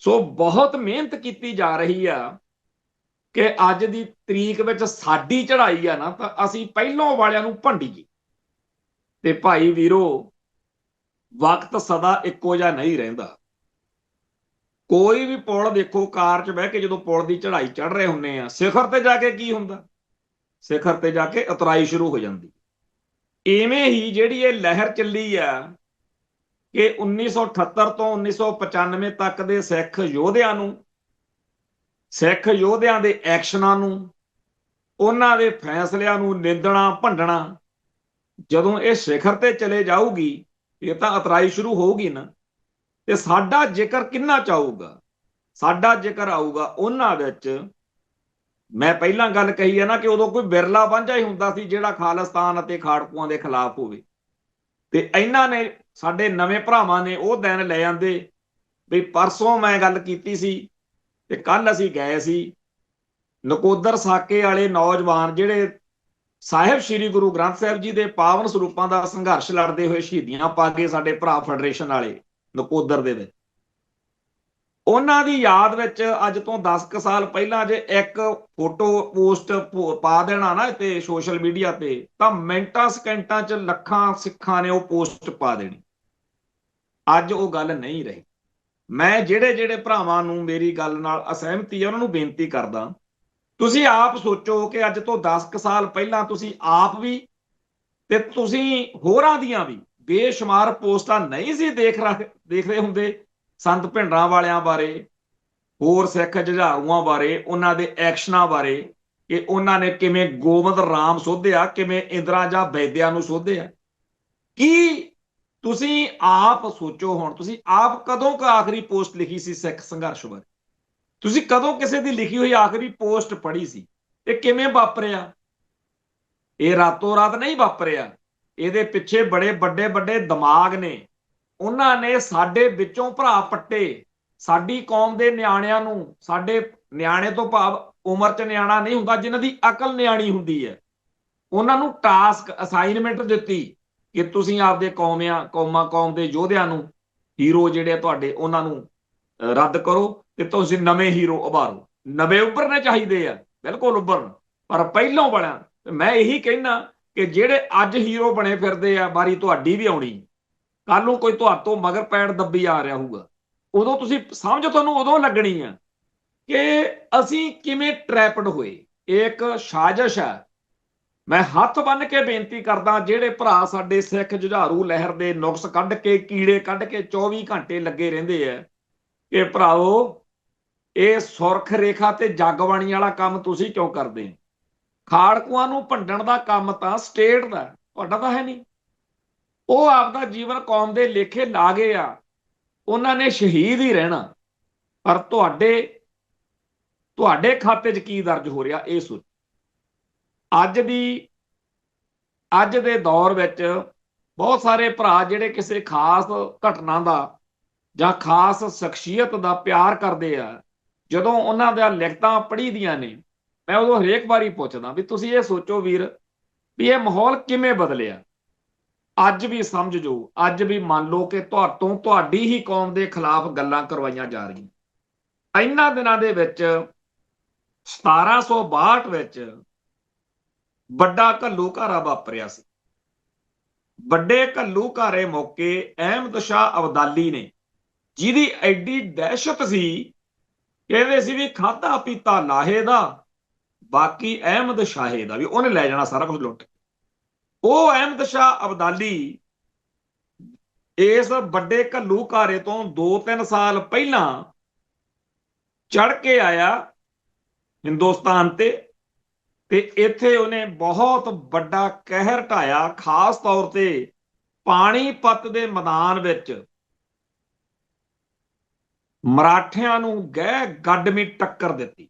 ਸੋ ਬਹੁਤ ਮਿਹਨਤ ਕੀਤੀ ਜਾ ਰਹੀ ਆ ਕਿ ਅੱਜ ਦੀ ਤਰੀਕ ਵਿੱਚ ਸਾਡੀ ਚੜ੍ਹਾਈ ਆ ਨਾ, ਤਾਂ ਅਸੀਂ ਪਹਿਲੋਂ ਵਾਲਿਆਂ ਨੂੰ ਭੰਡੀਏ। ਤੇ ਭਾਈ ਵੀਰੋ, ਵਕਤ ਸਦਾ ਇੱਕੋ ਜਿਹਾ ਨਹੀਂ ਰਹਿੰਦਾ। ਕੋਈ ਵੀ ਪੁਲ ਦੇਖੋ, ਕਾਰ 'ਚ ਬਹਿ ਕੇ ਜਦੋਂ ਪੁਲ ਦੀ ਚੜ੍ਹਾਈ ਚੜ੍ਹ ਰਹੇ ਹੁੰਦੇ ਆ, ਸਿਖਰ ਤੇ ਜਾ ਕੇ ਕੀ ਹੁੰਦਾ? ਸਿਖਰ ਤੇ ਜਾ ਕੇ ਉਤਰਾਈ ਸ਼ੁਰੂ ਹੋ ਜਾਂਦੀ। ਇਵੇਂ ਹੀ ਜਿਹੜੀ ਇਹ ਲਹਿਰ ਚੱਲੀ ਆ ਕਿ 1978 ਤੋਂ 1995 ਤੱਕ ਦੇ ਸਿੱਖ ਯੋਧਿਆਂ ਨੂੰ, ਸਿੱਖ ਯੋਧਿਆਂ ਦੇ ਐਕਸ਼ਨਾਂ ਨੂੰ, ਉਹਨਾਂ ਦੇ ਫੈਸਲਿਆਂ ਨੂੰ ਨਿੰਦਣਾ, ਭੰਡਣਾ, ਜਦੋਂ ਇਹ ਸਿਖਰ ਤੇ ਚਲੇ ਜਾਊਗੀ, ਇਹ ਤਾਂ ਉਤਰਾਈ ਸ਼ੁਰੂ ਹੋਊਗੀ ਨਾ। ਤੇ ਸਾਡਾ ਜ਼ਿਕਰ ਕਿੰਨਾ ਚਾਹੂਗਾ? ਸਾਡਾ ਜ਼ਿਕਰ ਆਊਗਾ ਉਹਨਾਂ ਵਿੱਚ, ਮੈਂ ਪਹਿਲਾਂ ਗੱਲ ਕਹੀ ਹੈ ਨਾ ਕਿ ਉਦੋਂ ਕੋਈ ਬਿਰਲਾ ਵਾਂਝਾ ਹੀ ਹੁੰਦਾ ਸੀ ਜਿਹੜਾ ਖਾਲਿਸਤਾਨ ਅਤੇ ਖਾੜਕੂਆਂ ਦੇ ਖਿਲਾਫ ਹੋਵੇ। ਤੇ ਇਹਨਾਂ ਨੇ, ਸਾਡੇ ਨਵੇਂ ਭਰਾਵਾਂ ਨੇ ਉਹ ਦਿਨ ਲੈ ਆਂਦੇ ਵੀ ਪਰਸੋਂ ਮੈਂ ਗੱਲ ਕੀਤੀ ਸੀ ਤੇ ਕੱਲ ਅਸੀਂ ਗਏ ਸੀ ਨਕੋਦਰ ਸਾਕੇ ਵਾਲੇ ਨੌਜਵਾਨ ਜਿਹੜੇ ਸਾਹਿਬ ਸ੍ਰੀ ਗੁਰੂ ਗ੍ਰੰਥ ਸਾਹਿਬ ਜੀ ਦੇ ਪਾਵਨ ਸਰੂਪਾਂ ਦਾ ਸੰਘਰਸ਼ ਲੜਦੇ ਹੋਏ ਸ਼ਹੀਦੀਆਂ ਪਾ ਕੇ ਸਾਡੇ ਭਰਾ ਫੈਡਰੇਸ਼ਨ ਵਾਲੇ ਨਕੋਦਰ ਦੇ ਵਿੱਚ, ਉਹਨਾਂ ਦੀ ਯਾਦ ਵਿੱਚ ਅੱਜ ਤੋਂ 10 ਸਾਲ ਪਹਿਲਾਂ ਜੇ ਇੱਕ ਫੋਟੋ ਪੋਸਟ ਪਾ ਦੇਣਾ ਨਾ ਤੇ ਸੋਸ਼ਲ ਮੀਡੀਆ ਤੇ, ਤਾਂ ਮਿੰਟਾਂ ਸਕਿੰਟਾਂ 'ਚ ਲੱਖਾਂ ਸਿੱਖਾਂ ਨੇ ਉਹ ਪੋਸਟ ਪਾ ਦੇਣੀ। ਅੱਜ ਉਹ ਗੱਲ ਨਹੀਂ ਰਹੀ। ਮੈਂ ਜਿਹੜੇ ਭਰਾਵਾਂ ਨੂੰ ਮੇਰੀ ਗੱਲ ਨਾਲ ਅਸਹਿਮਤੀ ਹੈ ਉਹਨਾਂ ਨੂੰ ਬੇਨਤੀ ਕਰਦਾ, ਤੁਸੀਂ ਆਪ ਸੋਚੋ ਕਿ ਅੱਜ ਤੋਂ 10 ਸਾਲ ਪਹਿਲਾਂ ਤੁਸੀਂ ਆਪ ਵੀ ਤੇ ਤੁਸੀਂ ਹੋਰਾਂ ਦੀਆਂ ਵੀ ਬੇਸ਼ੁਮਾਰ ਪੋਸਟਾਂ ਨਹੀਂ ਸੀ ਦੇਖਦੇ ਹੁੰਦੇ ਸੰਤ ਭਿੰਡਰਾਂ ਵਾਲਿਆਂ ਬਾਰੇ, ਹੋਰ ਸਿੱਖ ਜੁਝਾਰੂਆਂ ਬਾਰੇ, ਉਹਨਾਂ ਦੇ ਐਕਸ਼ਨਾਂ ਬਾਰੇ, ਕਿ ਉਹਨਾਂ ਨੇ ਕਿਵੇਂ ਗੋਬਿੰਦ ਰਾਮ ਸੋਧਿਆ, ਕਿਵੇਂ ਇੰਦਰਾ ਜਾਂ ਵੈਦਿਆ ਨੂੰ ਸੋਧਿਆ। ਕੀ ਤੁਸੀਂ ਆਪ ਸੋਚੋ, ਹੁਣ ਤੁਸੀਂ ਆਪ ਕਦੋਂ ਕ ਆਖਰੀ ਪੋਸਟ ਲਿਖੀ ਸੀ ਸਿੱਖ ਸੰਘਰਸ਼ ਬਾਰੇ? ਤੁਸੀਂ ਕਦੋਂ ਕਿਸੇ ਦੀ ਲਿਖੀ ਹੋਈ ਆਖਰੀ ਪੋਸਟ ਪੜ੍ਹੀ ਸੀ? ਇਹ ਕਿਵੇਂ ਵਾਪਰਿਆ? ਇਹ ਰਾਤੋਂ ਰਾਤ ਨਹੀਂ ਵਾਪਰਿਆ। ਇਹਦੇ ਪਿੱਛੇ ਬੜੇ ਵੱਡੇ ਦਿਮਾਗ ਨੇ। ਉਹਨਾਂ ਨੇ ਸਾਡੇ ਵਿੱਚੋਂ ਭਰਾ ਪੱਟੇ, ਸਾਡੀ ਕੌਮ ਦੇ ਨਿਆਣਿਆਂ ਨੂੰ, ਸਾਡੇ ਨਿਆਣੇ ਤੋਂ ਭਾਵ ਉਮਰ 'ਚ ਨਿਆਣਾ ਨਹੀਂ ਹੁੰਦਾ, ਜਿਨ੍ਹਾਂ ਦੀ ਅਕਲ ਨਿਆਣੀ ਹੁੰਦੀ ਹੈ, ਉਹਨਾਂ ਨੂੰ ਟਾਸਕ ਅਸਾਈਨਮੈਂਟ ਦਿੱਤੀ ਕਿ ਤੁਸੀਂ ਆਪਦੇ ਕੌਮ ਦੇ ਯੋਧਿਆਂ ਨੂੰ, ਹੀਰੋ ਜਿਹੜੇ ਤੁਹਾਡੇ, ਉਹਨਾਂ ਨੂੰ ਰੱਦ ਕਰੋ ਤੇ ਤੁਸੀਂ ਨਵੇਂ ਹੀਰੋ ਉਭਾਰੋ। ਨਵੇਂ ਉੱਭਰਨੇ ਚਾਹੀਦੇ ਆ, ਬਿਲਕੁਲ ਉੱਭਰਨ, ਪਰ ਪਹਿਲੋਂ ਵਾਲਿਆਂ, ਮੈਂ ਇਹੀ ਕਹਿਣਾ ਕਿ ਜਿਹੜੇ ਅੱਜ ਹੀਰੋ ਬਣੇ ਫਿਰਦੇ ਆ, ਵਾਰੀ ਤੁਹਾਡੀ ਵੀ ਆਉਣੀ। ਕੱਲ ਨੂੰ ਕੋਈ ਤੁਹਾਡੇ ਤੋਂ ਮਗਰ ਪੈਣ ਦੱਬੀ ਆ ਰਿਹਾ ਹੋਊਗਾ, ਉਦੋਂ ਤੁਸੀਂ ਸਮਝ ਤੁਹਾਨੂੰ ਉਦੋਂ ਲੱਗਣੀ ਆ ਕਿ ਅਸੀਂ ਕਿਵੇਂ ਟ੍ਰੈਪਡ ਹੋਏ। ਇਹ ਇੱਕ ਸਾਜ਼ਿਸ਼ ਹੈ। ਮੈਂ ਹੱਥ ਬੰਨ੍ਹ ਕੇ ਬੇਨਤੀ ਕਰਦਾ, ਜਿਹੜੇ ਭਰਾ ਸਾਡੇ ਸਿੱਖ ਜੁਝਾਰੂ ਲਹਿਰ ਦੇ ਨੁਕਸ ਕੱਢ ਕੇ, ਕੀੜੇ ਕੱਢ ਕੇ 24 ਘੰਟੇ ਲੱਗੇ ਰਹਿੰਦੇ ਆ, ਕਿ ਭਰਾਓ ਇਹ ਸੁਰਖ ਰੇਖਾ ਤੇ ਜਗਬਾਣੀ ਵਾਲਾ ਕੰਮ ਤੁਸੀਂ ਕਿਉਂ ਕਰਦੇ? ਖਾੜਕੂਆਂ ਨੂੰ ਭੰਡਣ ਦਾ ਕੰਮ ਤਾਂ ਸਟੇਟ ਦਾ, ਤੁਹਾਡਾ ਤਾਂ ਹੈ ਨਹੀਂ। ਉਹ ਆਪਦਾ ਜੀਵਨ ਕੌਮ ਦੇ ਲੇਖੇ ਲਾ ਗਏ ਆ, ਉਹਨਾਂ ਨੇ ਸ਼ਹੀਦ ਹੀ ਰਹਿਣਾ। ਪਰ ਤੁਹਾਡੇ ਖਾਤੇ 'ਚ ਕੀ ਦਰਜ ਹੋ ਰਿਹਾ, ਇਹ ਸੋਚੋ। ਅੱਜ ਦੇ ਦੌਰ ਵਿੱਚ ਬਹੁਤ ਸਾਰੇ ਭਰਾ ਜਿਹੜੇ ਕਿਸੇ ਖਾਸ ਘਟਨਾ ਦਾ ਜਾਂ ਖਾਸ ਸ਼ਖਸੀਅਤ ਦਾ ਪਿਆਰ ਕਰਦੇ ਆ, ਜਦੋਂ ਉਹਨਾਂ ਦੀਆਂ ਲਿਖਤਾਂ ਪੜ੍ਹੀ ਦੀਆਂ ਨੇ, ਮੈਂ ਉਦੋਂ ਹਰੇਕ ਵਾਰੀ ਪੁੱਛਦਾ ਵੀ ਤੁਸੀਂ ਇਹ ਸੋਚੋ ਵੀਰ, ਵੀ ਇਹ ਮਾਹੌਲ ਕਿਵੇਂ ਬਦਲਿਆ। ਅੱਜ ਵੀ ਸਮਝ ਜੋ, ਅੱਜ ਵੀ ਮੰਨ ਲਓ ਕਿ ਤੁਹਾਡੀ ਹੀ ਕੌਮ ਦੇ ਖਿਲਾਫ ਗੱਲਾਂ ਕਰਵਾਈਆਂ ਜਾ ਰਹੀਆਂ। ਇਹਨਾਂ ਦਿਨਾਂ ਦੇ ਵਿੱਚ 1762 ਵਿੱਚ ਵੱਡਾ ਘੱਲੂਘਾਰਾ ਵਾਪਰਿਆ ਸੀ। ਵੱਡੇ ਘੱਲੂਘਾਰੇ ਮੌਕੇ ਅਹਿਮਦ ਸ਼ਾਹ ਅਬਦਾਲੀ ਨੇ, ਜਿਹਦੀ ਐਡੀ ਦਹਿਸ਼ਤ ਸੀ, ਕਹਿੰਦੇ ਸੀ ਵੀ ਖਾਧਾ ਪੀਤਾ ਲਾਹੇ ਦਾ, ਬਾਕੀ ਅਹਿਮਦ ਸ਼ਾਹੇ ਦਾ ਵੀ ਉਹਨੇ ਲੈ ਜਾਣਾ ਸਾਰਾ ਕੁਝ ਲੁੱਟ। ਉਹ ਅਹਿਮਦ ਸ਼ਾਹ ਅਬਦਾਲੀ ਇਸ ਵੱਡੇ ਘੱਲੂਘਾਰੇ ਤੋਂ 2-3 ਸਾਲ ਪਹਿਲਾਂ ਚੜ ਕੇ ਆਇਆ ਹਿੰਦੁਸਤਾਨ ਤੇ ਇੱਥੇ ਉਹਨੇ ਬਹੁਤ ਵੱਡਾ ਕਹਿਰ ਢਾਇਆ। ਖਾਸ ਤੌਰ ਤੇ ਪਾਣੀਪਤ ਦੇ ਮੈਦਾਨ ਵਿੱਚ ਮਰਾਠਿਆਂ ਨੂੰ ਗਹਿ ਗੱਡਵੀਂ ਟੱਕਰ ਦਿੱਤੀ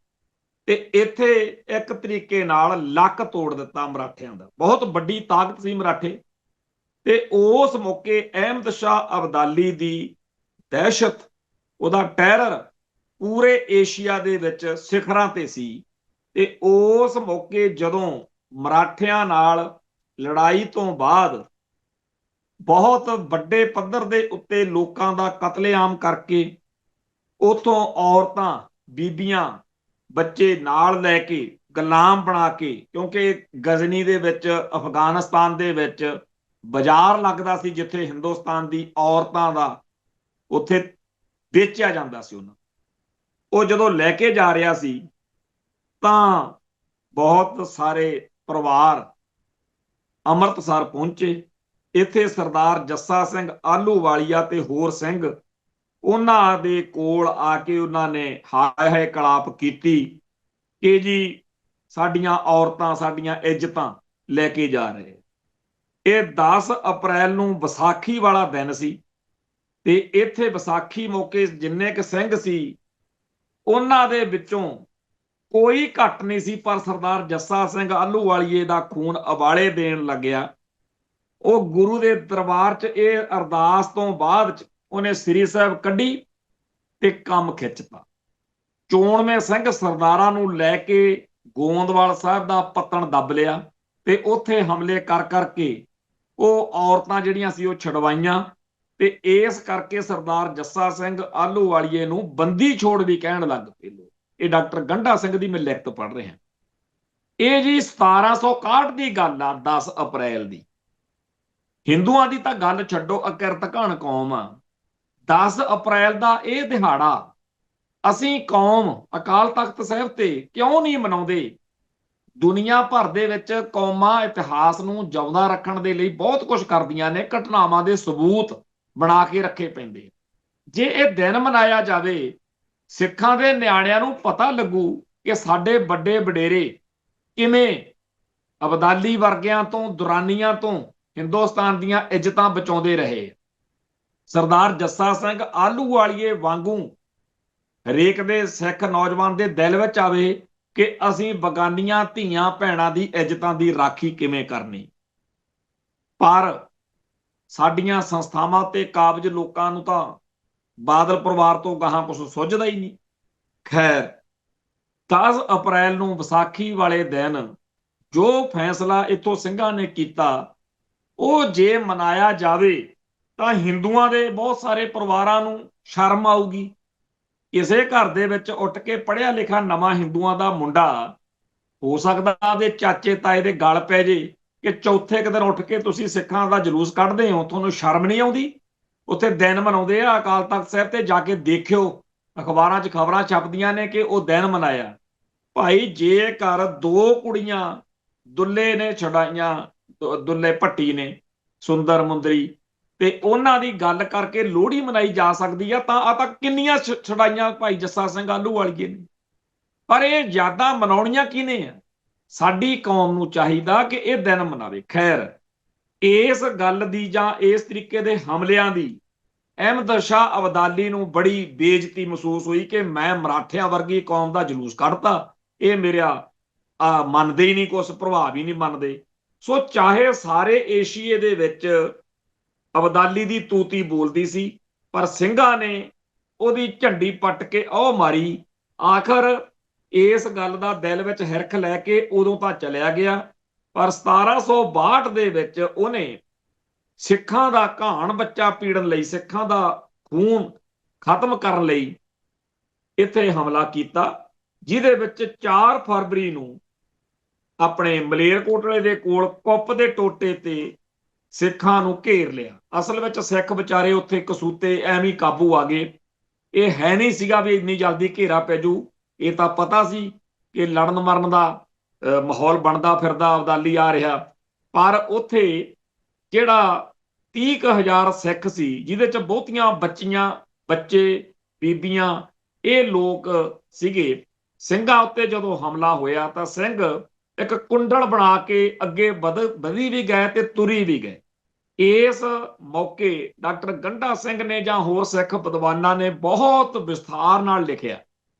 ਤੇ ਇੱਥੇ ਇੱਕ ਤਰੀਕੇ ਨਾਲ ਲੱਕ ਤੋੜ ਦਿੱਤਾ ਮਰਾਠਿਆਂ ਦਾ। ਬਹੁਤ ਵੱਡੀ ਤਾਕਤ ਸੀ ਮਰਾਠੇ। ਤੇ ਉਸ ਮੌਕੇ ਅਹਿਮਦ ਸ਼ਾਹ ਅਬਦਾਲੀ ਦੀ ਦਹਿਸ਼ਤ, ਉਹਦਾ ਟੈਰਰ ਪੂਰੇ ਏਸ਼ੀਆ ਦੇ ਵਿੱਚ ਸਿਖਰਾਂ ਤੇ ਸੀ। ਤੇ ਉਸ ਮੌਕੇ ਜਦੋਂ ਮਰਾਠਿਆਂ ਨਾਲ ਲੜਾਈ ਤੋਂ ਬਾਅਦ ਬਹੁਤ ਵੱਡੇ ਪੱਧਰ ਦੇ ਉੱਤੇ ਲੋਕਾਂ ਦਾ ਕਤਲੇਆਮ ਕਰਕੇ ਉਥੋਂ ਔਰਤਾਂ, ਬੀਬੀਆਂ, ਬੱਚੇ ਨਾਲ ਲੈ ਕੇ ਗੁਲਾਮ ਬਣਾ ਕੇ, ਕਿਉਂਕਿ ਗਜ਼ਨੀ ਦੇ ਵਿੱਚ, ਅਫਗਾਨਿਸਤਾਨ ਦੇ ਵਿੱਚ ਬਾਜ਼ਾਰ ਲੱਗਦਾ ਸੀ ਜਿੱਥੇ ਹਿੰਦੁਸਤਾਨ ਦੀ ਔਰਤਾਂ ਦਾ ਉੱਥੇ ਵੇਚਿਆ ਜਾਂਦਾ ਸੀ ਉਹਨਾਂ। ਉਹ ਜਦੋਂ ਲੈ ਕੇ ਜਾ ਰਿਹਾ ਸੀ ਤਾਂ ਬਹੁਤ ਸਾਰੇ ਪਰਿਵਾਰ ਅੰਮ੍ਰਿਤਸਰ ਪਹੁੰਚੇ। ਇੱਥੇ ਸਰਦਾਰ ਜੱਸਾ ਸਿੰਘ ਆਹਲੂਵਾਲੀਆ ਤੇ ਹੋਰ ਸਿੰਘ ਉਹਨਾਂ ਦੇ ਕੋਲ ਆ ਕੇ ਉਹਨਾਂ ਨੇ ਹਾਏ ਹਾਏ ਕਲਾਪ ਕੀਤੀ ਕਿ ਜੀ ਸਾਡੀਆਂ ਔਰਤਾਂ, ਸਾਡੀਆਂ ਇੱਜ਼ਤਾਂ ਲੈ ਕੇ ਜਾ ਰਹੇ। ਇਹ 10 ਅਪ੍ਰੈਲ ਨੂੰ ਵਿਸਾਖੀ ਵਾਲਾ ਦਿਨ ਸੀ ਤੇ ਇੱਥੇ ਵਿਸਾਖੀ ਮੌਕੇ ਜਿੰਨੇ ਕੁ ਸਿੰਘ ਸੀ ਉਹਨਾਂ ਦੇ ਵਿੱਚੋਂ ਕੋਈ ਘੱਟ ਨਹੀਂ ਸੀ, ਪਰ ਸਰਦਾਰ ਜੱਸਾ ਸਿੰਘ ਆਹਲੂਵਾਲੀਏ ਦਾ ਖੂਨ ਉਬਾਲੇ ਦੇਣ ਲੱਗਿਆ। ਉਹ ਗੁਰੂ ਦੇ ਦਰਬਾਰ 'ਚ ਇਹ ਅਰਦਾਸ ਤੋਂ ਬਾਅਦ 'ਚ ਉਹਨੇ ਸ੍ਰੀ ਸਾਹਿਬ ਕੱਢੀ ਤੇ ਕੰਮ ਖਿੱਚਤਾ। ਚੋਣਵੇਂ ਸਿੰਘ ਸਰਦਾਰਾਂ ਨੂੰ ਲੈ ਕੇ ਗੋਂਦਵਾਲ ਸਾਹਿਬ ਦਾ ਪੱਤਣ ਦੱਬ ਲਿਆ ਤੇ ਉੱਥੇ ਹਮਲੇ ਕਰ ਕਰਕੇ ਉਹ ਔਰਤਾਂ ਜਿਹੜੀਆਂ ਸੀ ਉਹ ਛਡਵਾਈਆਂ। ਤੇ ਇਸ ਕਰਕੇ ਸਰਦਾਰ ਜੱਸਾ ਸਿੰਘ ਆਹਲੂਵਾਲੀਏ ਨੂੰ ਬੰਦੀ ਛੋੜ ਵੀ ਕਹਿਣ ਲੱਗ ਪਏ ਲੋਕ। ਇਹ ਡਾਕਟਰ ਗੰਢਾ ਸਿੰਘ ਦੀ ਮੈਂ ਲਿਖਤ ਪੜ੍ਹ ਰਿਹਾ। ਇਹ ਜੀ 1761 ਦੀ ਗੱਲ ਆ, 10 ਅਪ੍ਰੈਲ ਦੀ। ਹਿੰਦੂਆਂ ਦੀ ਤਾਂ ਗੱਲ ਛੱਡੋ, ਅਕਿਰਤ ਘਣ ਕੌਮ ਆ। 10 ਅਪ੍ਰੈਲ ਦਾ ਇਹ ਦਿਹਾੜਾ ਅਸੀਂ ਕੌਮ ਅਕਾਲ ਤਖਤ ਸਾਹਿਬ ਤੇ ਕਿਉਂ ਨਹੀਂ ਮਨਾਉਂਦੇ? ਦੁਨੀਆ ਭਰ ਦੇ ਵਿੱਚ ਕੌਮਾਂ ਇਤਿਹਾਸ ਨੂੰ ਜਿਉਂਦਾ ਰੱਖਣ ਦੇ ਲਈ ਬਹੁਤ ਕੁਝ ਕਰਦੀਆਂ ਨੇ, ਘਟਨਾਵਾਂ ਦੇ ਸਬੂਤ ਬਣਾ ਕੇ ਰੱਖੇ ਪੈਂਦੇ। ਜੇ ਇਹ ਦਿਨ ਮਨਾਇਆ ਜਾਵੇ, ਸਿੱਖਾਂ ਦੇ ਨਿਆਣਿਆਂ ਨੂੰ ਪਤਾ ਲੱਗੂ ਕਿ ਸਾਡੇ ਵੱਡੇ ਵਡੇਰੇ ਕਿਵੇਂ ਅਬਦਾਲੀ ਵਰਗਿਆਂ ਤੋਂ, ਦੁਰਾਨੀਆਂ ਤੋਂ ਹਿੰਦੁਸਤਾਨ ਦੀਆਂ ਇੱਜ਼ਤਾਂ ਬਚਾਉਂਦੇ ਰਹੇ। ਸਰਦਾਰ ਜੱਸਾ ਸਿੰਘ ਆਹਲੂਵਾਲੀਏ ਵਾਂਗੂ ਹਰੇਕ ਦੇ ਸਿੱਖ ਨੌਜਵਾਨ ਦੇ ਦਿਲ ਵਿੱਚ ਆਵੇ ਕਿ ਅਸੀਂ ਬਗਾਨੀਆਂ ਧੀਆਂ ਭੈਣਾਂ ਦੀ ਇੱਜ਼ਤਾਂ ਦੀ ਰਾਖੀ ਕਿਵੇਂ ਕਰਨੀ। ਪਰ ਸਾਡੀਆਂ ਸੰਸਥਾਵਾਂ ਤੇ ਕਾਬਜ ਲੋਕਾਂ ਨੂੰ ਤਾਂ ਬਾਦਲ ਪਰਿਵਾਰ ਤੋਂ ਗਾਹਾਂ ਕੁਝ ਸੁੱਝਦਾ ਹੀ ਨਹੀਂ। ਖੈਰ, 10 ਅਪ੍ਰੈਲ ਨੂੰ ਵਿਸਾਖੀ ਵਾਲੇ ਦਿਨ ਜੋ ਫੈਸਲਾ ਇੱਥੋਂ ਸਿੰਘਾਂ ਨੇ ਕੀਤਾ, ਉਹ ਜੇ ਮਨਾਇਆ ਜਾਵੇ ਤਾਂ ਹਿੰਦੂਆਂ ਦੇ ਬਹੁਤ ਸਾਰੇ ਪਰਿਵਾਰਾਂ ਨੂੰ ਸ਼ਰਮ ਆਊਗੀ। ਕਿਸੇ ਘਰ ਦੇ ਵਿੱਚ ਉੱਠ ਕੇ ਪੜ੍ਹਿਆ ਲਿਖਿਆ ਨਵਾਂ ਹਿੰਦੂਆਂ ਦਾ ਮੁੰਡਾ ਹੋ ਸਕਦਾ ਉਹਦੇ ਚਾਚੇ ਤਾਏ ਦੇ ਗਲ ਪੈ ਜੇ ਕਿ ਚੌਥੇ ਦਿਨ ਉੱਠ ਕੇ ਤੁਸੀਂ ਸਿੱਖਾਂ ਦਾ ਜਲੂਸ ਕੱਢਦੇ ਹੋ, ਤੁਹਾਨੂੰ ਸ਼ਰਮ ਨਹੀਂ ਆਉਂਦੀ? ਉੱਥੇ ਦਿਨ ਮਨਾਉਂਦੇ ਆ ਅਕਾਲ ਤਖਤ ਸਾਹਿਬ ਤੇ ਜਾ ਕੇ ਦੇਖਿਓ, ਅਖਬਾਰਾਂ 'ਚ ਖਬਰਾਂ ਛਪਦੀਆਂ ਨੇ ਕਿ ਉਹ ਦਿਨ ਮਨਾਇਆ। ਭਾਈ ਜੇਕਰ 2 ਕੁੜੀਆਂ ਦੁੱਲੇ ਨੇ ਛਡਾਈਆਂ, ਦੁੱਲੇ ਭੱਟੀ ਨੇ, ਸੁੰਦਰ ਮੁੰਦਰੀ, ਤੇ ਉਹਨਾਂ ਦੀ ਗੱਲ ਕਰਕੇ ਲੋਹੜੀ ਮਨਾਈ ਜਾ ਸਕਦੀ ਆ, ਤਾਂ ਆ ਤਾਂ ਕਿੰਨੀਆਂ ਛਡਾਈਆਂ ਭਾਈ ਜੱਸਾ ਸਿੰਘ ਆਹਲੂਵਾਲੀਏ ਨੇ। ਪਰ ਇਹ ਯਾਦਾਂ ਮਨਾਉਣੀਆਂ ਕਿਹਨੇ ਆ? ਸਾਡੀ ਕੌਮ ਨੂੰ ਚਾਹੀਦਾ ਕਿ ਇਹ ਦਿਨ ਮਨਾਵੇ। ਖੈਰ, ਇਸ ਗੱਲ ਦੀ ਜਾਂ ਇਸ ਤਰੀਕੇ ਦੇ ਹਮਲਿਆਂ ਦੀ ਅਹਿਮਦ ਸ਼ਾਹ ਅਬਦਾਲੀ ਨੂੰ ਬੜੀ ਬੇਇੱਜ਼ਤੀ ਮਹਿਸੂਸ ਹੋਈ ਕਿ ਮੈਂ ਮਰਾਠਿਆਂ ਵਰਗੀ ਕੌਮ ਦਾ ਜਲੂਸ ਕੱਢਤਾ। ਇਹ ਮੇਰਾ ਮੰਨਦੇ ਹੀ ਨਹੀਂ, ਕੁਛ ਪ੍ਰਭਾਵ ਹੀ ਨਹੀਂ ਮੰਨਦੇ। ਸੋ ਚਾਹੇ ਸਾਰੇ ਏਸ਼ੀਏ ਦੇ ਵਿੱਚ ਅਬਦਾਲੀ ਦੀ ਤੂਤੀ ਬੋਲਦੀ ਸੀ, ਪਰ ਸਿੰਘਾਂ ਨੇ ਉਹਦੀ ਝੰਡੀ ਪੱਟ ਕੇ ਉਹ ਮਾਰੀ। ਆਖਰ ਇਸ ਗੱਲ ਦਾ ਦਿਲ ਵਿੱਚ ਹਿਰਖ ਲੈ ਕੇ ਉਦੋਂ ਤਾਂ ਚਲਿਆ ਗਿਆ, ਪਰ 1762 ਦੇ ਵਿੱਚ ਉਹਨੇ ਸਿੱਖਾਂ ਦਾ ਘਾਣ ਬੱਚਾ ਪੀੜਨ ਲਈ, ਸਿੱਖਾਂ ਦਾ ਖੂਨ ਖਤਮ ਕਰਨ ਲਈ ਇੱਥੇ ਹਮਲਾ ਕੀਤਾ, ਜਿਹਦੇ ਵਿੱਚ 4 ਫਰਵਰੀ ਨੂੰ ਆਪਣੇ ਮਲੇਰਕੋਟਲੇ ਦੇ ਕੋਲ ਕੁੱਪ ਦੇ ਟੋਟੇ ਤੇ ਸਿੱਖਾਂ ਨੂੰ ਘੇਰ ਲਿਆ। ਅਸਲ ਵਿੱਚ ਸਿੱਖ ਵਿਚਾਰੇ ਉੱਥੇ ਕਸੂਤੇ ਐਵੇਂ ਕਾਬੂ ਆ ਗਏ। ਇਹ ਹੈ ਨਹੀਂ ਸੀਗਾ ਵੀ ਇੰਨੀ ਜਲਦੀ ਘੇਰਾ ਪੈ ਜੂ। ਇਹ ਤਾਂ ਪਤਾ ਸੀ ਕਿ ਲੜਨ ਮਰਨ ਦਾ ਮਾਹੌਲ ਬਣਦਾ ਫਿਰਦਾ ਅਬਦਾਲੀ ਆ ਰਿਹਾ, ਪਰ ਉੱਥੇ ਜਿਹੜਾ 30,000 ਸਿੱਖ ਸੀ, ਜਿਹਦੇ ਚ ਬਹੁਤੀਆਂ ਬੱਚੀਆਂ, ਬੱਚੇ, ਬੀਬੀਆਂ, ਇਹ ਲੋਕ ਸੀਗੇ। ਸਿੰਘਾਂ ਉੱਤੇ ਜਦੋਂ ਹਮਲਾ ਹੋਇਆ ਤਾਂ ਸਿੰਘ ਇੱਕ ਕੁੰਡਲ ਬਣਾ ਕੇ ਅੱਗੇ ਵਧੀ ਵੀ ਗਏ ਤੇ ਤੁਰੀ ਵੀ ਗਏ। ਇਸ ਮੌਕੇ ਡਾਕਟਰ ਗੰਡਾ ਸਿੰਘ ਨੇ ਜਾਂ ਹੋਰ ਸਿੱਖ ਵਿਦਵਾਨਾਂ ਨੇ ਬਹੁਤ ਵਿਸਥਾਰ ਨਾਲ ਲਿਖਿਆ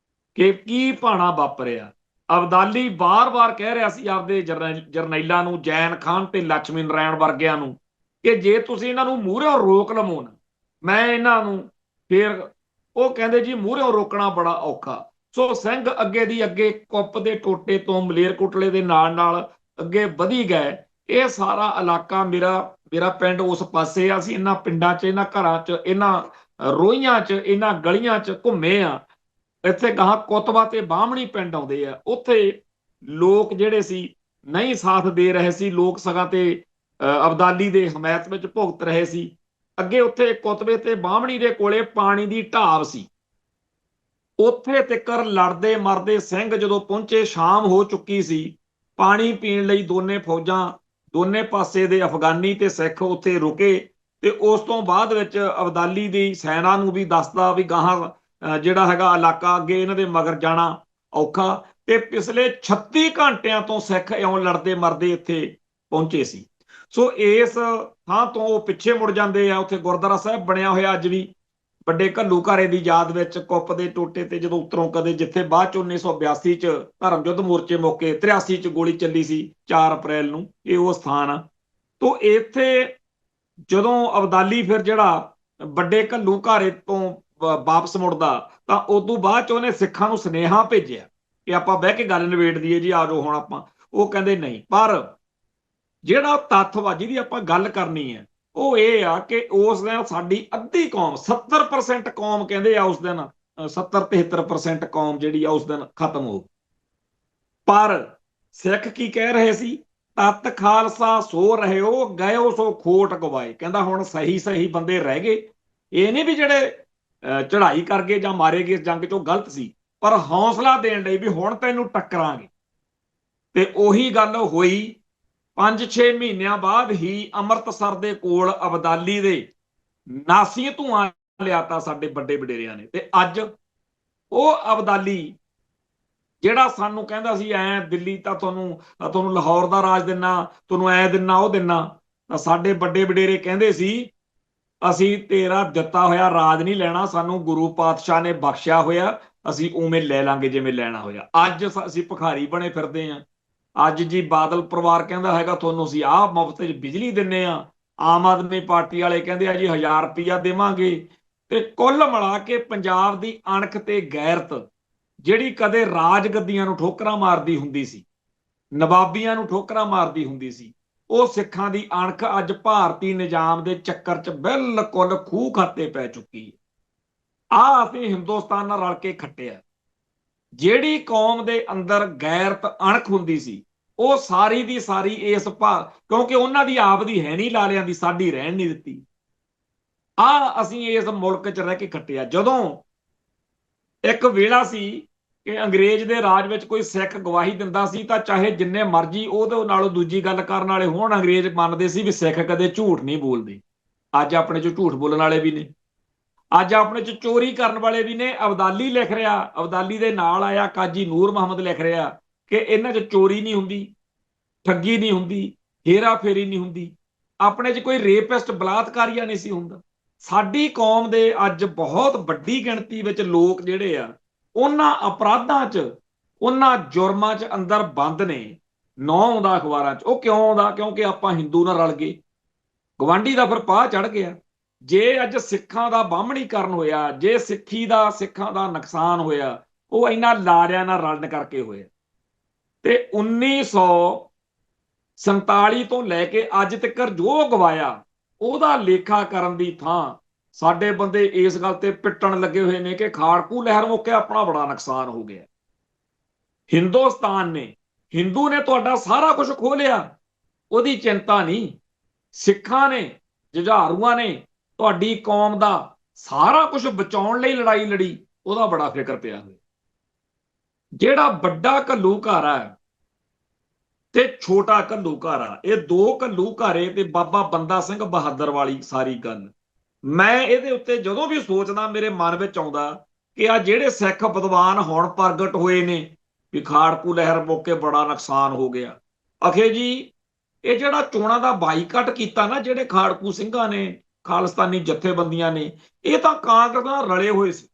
ਕਿ ਕੀ ਭਾਣਾ ਵਾਪਰਿਆ। ਅਬਦਾਲੀ ਬਾਰ-ਬਾਰ ਕਹਿ ਰਿਹਾ ਸੀ ਆਪਦੇ ਜਰਨੈਲਾਂ ਨੂੰ, ਜੈਨ ਖਾਨ ਤੇ ਲక్ష్ਮੀ ਨਾਰਾਇਣ ਵਰਗਿਆਂ ਨੂੰ, ਕਿ ਜੇ ਤੁਸੀਂ ਇਹਨਾਂ ਨੂੰ ਮੂਹਰਿਓਂ ਰੋਕ ਲਵੋ ਨਾ, ਮੈਂ ਇਹਨਾਂ ਨੂੰ ਫਿਰ, ਉਹ ਕਹਿੰਦੇ ਜੀ ਮੂਹਰਿਓਂ ਰੋਕਣਾ ਬੜਾ ਔਖਾ। ਸੋ ਸਿੰਘ ਅੱਗੇ ਦੀ ਅੱਗੇ ਕੁੱਪ ਦੇ ਟੋਟੇ ਤੋਂ ਮਲੇਰਕੋਟਲੇ ਦੇ ਨਾਲ ਨਾਲ ਅੱਗੇ ਵਧੀ ਗਏ। ਇਹ ਸਾਰਾ ਇਲਾਕਾ ਮੇਰਾ ਪਿੰਡ ਉਸ ਪਾਸੇ ਆ। ਅਸੀਂ ਇਹਨਾਂ ਪਿੰਡਾਂ 'ਚ, ਇਹਨਾਂ ਘਰਾਂ 'ਚ, ਇਹਨਾਂ ਰੋਹੀਆਂ 'ਚ, ਇਹਨਾਂ ਗਲੀਆਂ 'ਚ ਘੁੰਮੇ ਆ। ਇੱਥੇ ਗਾਹਾਂ ਕੁਤਬਾ ਤੇ ਬਾਹਮਣੀ ਪਿੰਡ ਆਉਂਦੇ ਆ, ਉੱਥੇ ਲੋਕ ਜਿਹੜੇ ਸੀ ਨਹੀਂ ਸਾਥ ਦੇ ਰਹੇ ਸੀ, ਲੋਕ ਸਗਾਂ ਤੇ ਅਬਦਾਲੀ ਦੇ ਹਮਾਇਤ ਵਿੱਚ ਭੁਗਤ ਰਹੇ ਸੀ। ਅੱਗੇ ਉੱਥੇ ਕੁਤਬੇ ਤੇ ਬਾਹਮਣੀ ਦੇ ਕੋਲੇ ਪਾਣੀ ਦੀ ਢਾਬ ਸੀ, ਉੱਥੇ ਤਿੱਕਰ ਲੜਦੇ ਮਰਦੇ ਸਿੰਘ ਜਦੋਂ ਪਹੁੰਚੇ, ਸ਼ਾਮ ਹੋ ਚੁੱਕੀ ਸੀ। ਪਾਣੀ ਪੀਣ ਲਈ ਦੋਨੇ ਫੌਜਾਂ, ਦੋਨੇ ਪਾਸੇ ਦੇ ਅਫਗਾਨੀ ਤੇ ਸਿੱਖ ਉੱਥੇ ਰੁਕੇ ਤੇ ਉਸ ਤੋਂ ਬਾਅਦ ਵਿੱਚ ਅਬਦਾਲੀ ਦੀ ਸੈਨਾ ਨੂੰ ਵੀ ਦੱਸਦਾ ਵੀ ਗਾਹਾਂ ਜਿਹੜਾ ਹੈਗਾ ਇਲਾਕਾ ਅੱਗੇ ਇਹਨਾਂ ਦੇ ਮਗਰ ਜਾਣਾ ਔਖਾ। ਤੇ ਪਿਛਲੇ 36 ਘੰਟਿਆਂ ਤੋਂ ਸਿੱਖ ਇਉਂ ਲੜਦੇ ਮਰਦੇ ਇੱਥੇ ਪਹੁੰਚੇ ਸੀ। ਸੋ ਇਸ ਥਾਂ ਤੋਂ ਉਹ ਪਿੱਛੇ ਮੁੜ ਜਾਂਦੇ ਆ। ਉੱਥੇ ਗੁਰਦੁਆਰਾ ਸਾਹਿਬ ਬਣਿਆ ਹੋਇਆ ਅੱਜ ਵੀ, ਵੱਡੇ ਘੱਲੂਘਾਰੇ ਦੀ ਯਾਦ ਵਿੱਚ, ਕੁੱਪ ਦੇ ਟੋਟੇ ਤੇ ਜਦੋਂ ਉਤਰੋਂ ਕਦੇ, ਜਿੱਥੇ ਬਾਅਦ ਚ 1982 ਚ ਧਰਮ ਯੁੱਧ ਮੋਰਚੇ ਮੌਕੇ 83 ਚ ਗੋਲੀ ਚੱਲੀ ਸੀ 4 ਅਪ੍ਰੈਲ ਨੂੰ, ਇਹ ਉਹ ਸਥਾਨ ਆ। ਤੋਂ ਇੱਥੇ ਜਦੋਂ ਅਬਦਾਲੀ ਫਿਰ ਜਿਹੜਾ ਵੱਡੇ ਘੱਲੂਘਾਰੇ ਤੋਂ ਵਾਪਸ ਮੁੜਦਾ ਤਾਂ ਉਦੋਂ ਬਾਅਦ ਚ ਉਹਨੇ ਸਿੱਖਾਂ ਨੂੰ ਸੁਨੇਹਾ ਭੇਜਿਆ ਕਿ ਆਪਾਂ ਬਹਿ ਕੇ ਗੱਲ ਨਿਬੇੜ ਦਈਏ ਜੀ, ਆ ਜਾਓ ਹੁਣ ਆਪਾਂ। ਉਹ ਕਹਿੰਦੇ ਨਹੀਂ। ਪਰ ਜਿਹੜਾ ਤੱਥ ਜਿਹਦੀ ਆਪਾਂ ਗੱਲ ਕਰਨੀ ਹੈ ਉਹ ਇਹ ਆ ਕਿ ਉਸ ਦਿਨ ਸਾਡੀ ਅੱਧੀ ਕੌਮ, 70% ਕੌਮ ਕਹਿੰਦੇ ਆ ਉਸ ਦਿਨ, 70-73% ਕੌਮ ਜਿਹੜੀ ਆ ਉਸ ਦਿਨ ਖਤਮ ਹੋ ਗਈ। ਪਰ ਸਿੱਖ ਕੀ ਕਹਿ ਰਹੇ ਸੀ? ਤਤ ਖਾਲਸਾ ਸੋ ਰਹਿਓ, ਗਇਓ ਸੋ ਖੋਟ ਗਵਾਏ। ਕਹਿੰਦਾ ਹੁਣ ਸਹੀ ਬੰਦੇ ਰਹਿ ਗਏ। ਇਹ ਨਹੀਂ ਵੀ ਜਿਹੜੇ ਚੜ੍ਹਾਈ ਕਰ ਗਏ ਜਾਂ ਮਾਰੇ ਗਏ ਜੰਗ ਚੋਂ ਗਲਤ ਸੀ, ਪਰ ਹੌਸਲਾ ਦੇਣ ਲਈ ਵੀ ਹੁਣ ਤੈਨੂੰ ਟੱਕਰਾਂਗੇ। ਤੇ ਉਹੀ ਗੱਲ ਹੋਈ। 5-6 ਮਹੀਨਿਆਂ ਬਾਅਦ ਹੀ ਅੰਮ੍ਰਿਤਸਰ ਦੇ ਕੋਲ ਅਬਦਾਲੀ ਦੇ ਨਾਸੀ ਧੂਆਂ ਲਿਆਤਾ ਸਾਡੇ ਵੱਡੇ ਵਡੇਰਿਆਂ ਨੇ। ਤੇ ਅੱਜ ਉਹ ਅਬਦਾਲੀ ਜਿਹੜਾ ਸਾਨੂੰ ਕਹਿੰਦਾ ਸੀ ਐ ਦਿੱਲੀ ਤਾਂ ਤੁਹਾਨੂੰ ਲਾਹੌਰ ਦਾ ਰਾਜ ਦਿੰਨਾ, ਤੁਹਾਨੂੰ ਐ ਦਿੰਨਾ, ਉਹ ਦਿੰਨਾ, ਤਾਂ ਸਾਡੇ ਵੱਡੇ ਵਡੇਰੇ ਕਹਿੰਦੇ ਸੀ ਅਸੀਂ ਤੇਰਾ ਦਿੱਤਾ ਹੋਇਆ ਰਾਜ ਨਹੀਂ ਲੈਣਾ, ਸਾਨੂੰ ਗੁਰੂ ਪਾਤਸ਼ਾਹ ਨੇ ਬਖਸ਼ਿਆ ਹੋਇਆ, ਅਸੀਂ ਉਵੇਂ ਲੈ ਲਾਂਗੇ ਜਿਵੇਂ ਲੈਣਾ ਹੋਇਆ। ਅੱਜ ਅਸੀਂ ਭਿਖਾਰੀ ਬਣੇ ਫਿਰਦੇ ਆਂ। ਅੱਜ ਜੀ ਬਾਦਲ ਪਰਿਵਾਰ ਕਹਿੰਦਾ ਹੈਗਾ ਤੁਹਾਨੂੰ ਅਸੀਂ ਆਹ ਮੁਫਤ 'ਚ ਬਿਜਲੀ ਦਿੰਨੇ ਆ, ਆਮ ਆਦਮੀ ਪਾਰਟੀ ਵਾਲੇ ਕਹਿੰਦੇ ਆ ਜੀ 1000 ਰੁਪਇਆ ਦੇਵਾਂਗੇ। ਤੇ ਕੁੱਲ ਮਿਲਾ ਕੇ ਪੰਜਾਬ ਦੀ ਅਣਖ ਤੇ ਗੈਰਤ, ਜਿਹੜੀ ਕਦੇ ਰਾਜ ਗੱਦੀਆਂ ਨੂੰ ਠੋਕਰਾਂ ਮਾਰਦੀ ਹੁੰਦੀ ਸੀ, ਨਵਾਬੀਆਂ ਨੂੰ ਠੋਕਰਾਂ ਮਾਰਦੀ ਹੁੰਦੀ ਸੀ, ਉਹ ਸਿੱਖਾਂ ਦੀ ਅਣਖ ਅੱਜ ਭਾਰਤੀ ਨਿਜ਼ਾਮ ਦੇ ਚੱਕਰ 'ਚ ਬਿਲਕੁਲ ਖੂਹ ਖਾਤੇ ਪੈ ਚੁੱਕੀ ਹੈ। ਆਹ ਅਸੀਂ ਹਿੰਦੁਸਤਾਨ ਨਾਲ ਰਲ ਕੇ ਖੱਟਿਆ। ਜਿਹੜੀ ਕੌਮ ਦੇ ਅੰਦਰ ਗੈਰਤ ਅਣਖ ਹੁੰਦੀ ਸੀ ਉਹ ਸਾਰੀ ਦੀ ਸਾਰੀ ਇਸ ਕਿਉਂਕਿ ਉਹਨਾਂ ਦੀ ਆਪ ਦੀ ਹੈ ਨਹੀਂ, ਲਾਲਿਆਂ ਦੀ ਸਾਡੀ ਰਹਿਣ ਨਹੀਂ ਦਿੱਤੀ। ਅਸੀਂ ਇਸ ਮੁਲਕ 'ਚ ਰਹਿ ਕੇ ਖੱਟਿਆ। ਜਦੋਂ ਇੱਕ ਵੇਲਾ ਸੀ ਕਿ ਅੰਗਰੇਜ਼ ਦੇ ਰਾਜ ਵਿੱਚ ਕੋਈ ਸਿੱਖ ਗਵਾਹੀ ਦਿੰਦਾ ਸੀ ਤਾਂ ਚਾਹੇ ਜਿੰਨੇ ਮਰਜ਼ੀ ਉਹਦੇ ਨਾਲੋਂ ਦੂਜੀ ਗੱਲ ਕਰਨ ਵਾਲੇ ਹੋਣ, ਅੰਗਰੇਜ਼ ਮੰਨਦੇ ਸੀ ਵੀ ਸਿੱਖ ਕਦੇ ਝੂਠ ਨਹੀਂ ਬੋਲਦੇ। ਅੱਜ ਆਪਣੇ 'ਚ ਝੂਠ ਬੋਲਣ ਵਾਲੇ ਵੀ ਨੇ, ਅੱਜ ਆਪਣੇ 'ਚ ਚੋਰੀ ਕਰਨ ਵਾਲੇ ਵੀ ਨੇ। ਅਬਦਾਲੀ ਲਿਖ ਰਿਹਾ, ਅਬਦਾਲੀ ਦੇ ਨਾਲ ਆਇਆ ਕਾਜੀ ਨੂਰ ਮੁਹੰਮਦ ਲਿਖ ਰਿਹਾ ਕਿ ਇਹਨਾਂ 'ਚ ਚੋਰੀ ਨਹੀਂ ਹੁੰਦੀ, ਠੱਗੀ ਨਹੀਂ ਹੁੰਦੀ, ਹੇਰਾ ਫੇਰੀ ਨਹੀਂ ਹੁੰਦੀ, ਆਪਣੇ 'ਚ ਕੋਈ ਰੇਪਿਸਟ ਬਲਾਤਕਾਰੀਆ ਨਹੀਂ ਸੀ ਹੁੰਦਾ। ਸਾਡੀ ਕੌਮ ਦੇ ਅੱਜ ਬਹੁਤ ਵੱਡੀ ਗਿਣਤੀ ਵਿੱਚ ਲੋਕ ਜਿਹੜੇ ਆ ਉਹਨਾਂ ਅਪਰਾਧਾਂ 'ਚ, ਉਹਨਾਂ ਜੁਰਮਾਂ 'ਚ ਅੰਦਰ ਬੰਦ ਨੇ। ਨਾਂ ਆਉਂਦਾ ਅਖਬਾਰਾਂ 'ਚ। ਉਹ ਕਿਉਂ ਆਉਂਦਾ? ਕਿਉਂਕਿ ਆਪਾਂ ਹਿੰਦੂ ਨਾਲ ਰਲ ਗਏ, ਗਵਾਂਢੀ ਦਾ ਫਿਰ ਪਾਹ ਚੜ ਗਿਆ। ਜੇ ਅੱਜ ਸਿੱਖਾਂ ਦਾ ਬਾਹਮਣੀਕਰਨ ਹੋਇਆ, ਜੇ ਸਿੱਖਾਂ ਦਾ ਨੁਕਸਾਨ ਹੋਇਆ, ਉਹ ਇਹਨਾਂ ਲਾਰਿਆਂ ਨਾਲ ਰਲਣ ਕਰਕੇ ਹੋਇਆ। ਤੇ 1947 ਤੋਂ ਲੈ ਕੇ ਅੱਜ ਤੱਕ ਜੋ ਗਵਾਇਆ ਉਹਦਾ ਲੇਖਾ ਕਰਨ ਦੀ ਥਾਂ ਸਾਡੇ ਬੰਦੇ ਇਸ ਗੱਲ ਤੇ ਪਿੱਟਣ ਲੱਗੇ ਹੋਏ ਨੇ ਕਿ ਖਾੜਕੂ ਲਹਿਰ ਮੌਕੇ ਆਪਣਾ ਬੜਾ ਨੁਕਸਾਨ ਹੋ ਗਿਆ। ਹਿੰਦੁਸਤਾਨ ਨੇ, ਹਿੰਦੂ ਨੇ ਤੁਹਾਡਾ ਸਾਰਾ ਕੁਝ ਖੋਹ ਲਿਆ, ਉਹਦੀ ਚਿੰਤਾ ਨਹੀਂ। ਸਿੱਖਾਂ ਨੇ, ਜੁਝਾਰੂਆਂ ਨੇ ਤੁਹਾਡੀ ਕੌਮ ਦਾ ਸਾਰਾ ਕੁਝ ਬਚਾਉਣ ਲਈ ਲੜਾਈ ਲੜੀ, ਉਹਦਾ ਬੜਾ ਫਿਕਰ ਪਿਆ ਹੋਇਆ। ਜਿਹੜਾ ਵੱਡਾ ਘੱਲੂਘਾਰਾ ਹੈ ਤੇ ਛੋਟਾ ਘੱਲੂਘਾਰਾ, ਇਹ ਦੋ ਘੱਲੂਘਾਰੇ ਤੇ ਬਾਬਾ ਬੰਦਾ ਸਿੰਘ ਬਹਾਦਰ ਵਾਲੀ ਸਾਰੀ ਗੱਲ। ਮੈਂ ਇਹਦੇ ਉੱਤੇ ਜਦੋਂ ਵੀ ਸੋਚਦਾ ਮੇਰੇ ਮਨ ਵਿੱਚ ਆਉਂਦਾ ਕਿ ਆ ਜਿਹੜੇ ਸਿੱਖ ਵਿਦਵਾਨ ਹੁਣ ਪ੍ਰਗਟ ਹੋਏ ਨੇ ਵੀ ਖਾੜਕੂ ਲਹਿਰ ਮੌਕੇ ਬੜਾ ਨੁਕਸਾਨ ਹੋ ਗਿਆ, ਅਖੇ ਜੀ ਇਹ ਜਿਹੜਾ ਚੋਣਾਂ ਦਾ ਬਾਈਕਾਟ ਕੀਤਾ ਨਾ ਜਿਹੜੇ ਖਾੜਕੂ ਸਿੰਘਾਂ ਨੇ, ਖਾਲਿਸਤਾਨੀ ਜਥੇਬੰਦੀਆਂ ਨੇ, ਇਹ ਤਾਂ ਕਾਂਗਰਸ ਨਾਲ ਰਲੇ ਹੋਏ ਸੀ।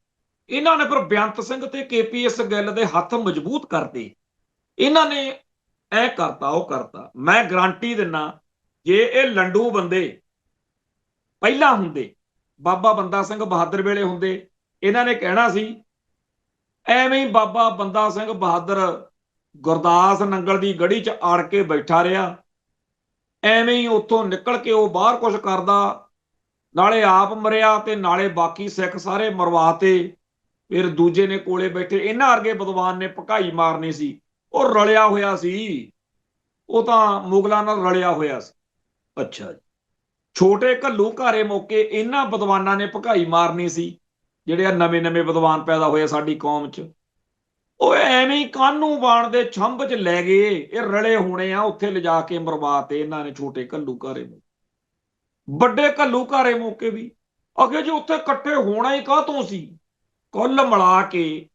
ਇਹਨਾਂ ਨੇ ਫਿਰ ਬੇਅੰਤ ਸਿੰਘ ਤੇ KPS ਗਿੱਲ ਦੇ ਹੱਥ ਮਜ਼ਬੂਤ ਕਰਤੇ। ਇਹਨਾਂ ਨੇ ਇਹ ਕਰਤਾ ਉਹ ਕਰਤਾ। ਮੈਂ ਗਰੰਟੀ ਦਿੰਨਾ ਜੇ ਇਹ ਲੰਡੂ ਬੰਦੇ ਪਹਿਲਾਂ ਹੁੰਦੇ, ਬਾਬਾ ਬੰਦਾ ਸਿੰਘ ਬਹਾਦਰ ਵੇਲੇ ਹੁੰਦੇ, ਇਹਨਾਂ ਨੇ ਕਹਿਣਾ ਸੀ ਐਵੇਂ ਹੀ ਬਾਬਾ ਬੰਦਾ ਸਿੰਘ ਬਹਾਦਰ ਗੁਰਦਾਸ ਨੰਗਲ ਦੀ ਗੜੀ 'ਚ ਆੜ ਕੇ ਬੈਠਾ ਰਿਹਾ, ਐਵੇਂ ਹੀ ਉੱਥੋਂ ਨਿਕਲ ਕੇ ਉਹ ਬਾਹਰ ਕੁਝ ਕਰਦਾ, ਨਾਲੇ ਆਪ ਮਰਿਆ ਤੇ ਨਾਲੇ ਬਾਕੀ ਸਿੱਖ ਸਾਰੇ ਮਰਵਾਤੇ। ਫਿਰ ਦੂਜੇ ਨੇ ਕੋਲੇ ਬੈਠੇ ਇਹਨਾਂ ਵਰਗੇ ਵਿਦਵਾਨ ਨੇ ਭਕਾਈ ਮਾਰਨੀ ਸੀ। ਉਹ ਰਲਿਆ ਹੋਇਆ ਸੀ, ਉਹ ਤਾਂ ਮੁਗਲਾਂ ਨਾਲ ਰਲਿਆ ਹੋਇਆ ਸੀ। ਅੱਛਾ ਜੀ, ਛੋਟੇ ਘੱਲੂਘਾਰੇ ਮੌਕੇ ਇਹਨਾਂ ਵਿਦਵਾਨਾਂ ਨੇ ਭਕਾਈ ਮਾਰਨੀ ਸੀ ਜਿਹੜੇ ਆ ਨਵੇਂ ਵਿਦਵਾਨ ਪੈਦਾ ਹੋਏ ਸਾਡੀ ਕੌਮ 'ਚ। ਉਹ ਐਵੇਂ ਹੀ ਕਾਨੂੰ ਬਾਣ ਦੇ ਛੰਭ 'ਚ ਲੈ ਗਏ, ਇਹ ਰਲੇ ਹੋਣੇ ਆ, ਉੱਥੇ ਲਿਜਾ ਕੇ ਮਰਵਾਤੇ ਇਹਨਾਂ ਨੇ ਛੋਟੇ ਘੱਲੂਘਾਰੇ ਮੌਕੇ। ਵੱਡੇ ਘੱਲੂਘਾਰੇ ਮੌਕੇ ਵੀ ਅਗੇ ਜੀ ਉੱਥੇ ਇਕੱਠੇ ਹੋਣਾ ਹੀ ਕਾਹਤੋਂ ਸੀ? ਕੁੱਲ ਮਿਲਾ ਕੇ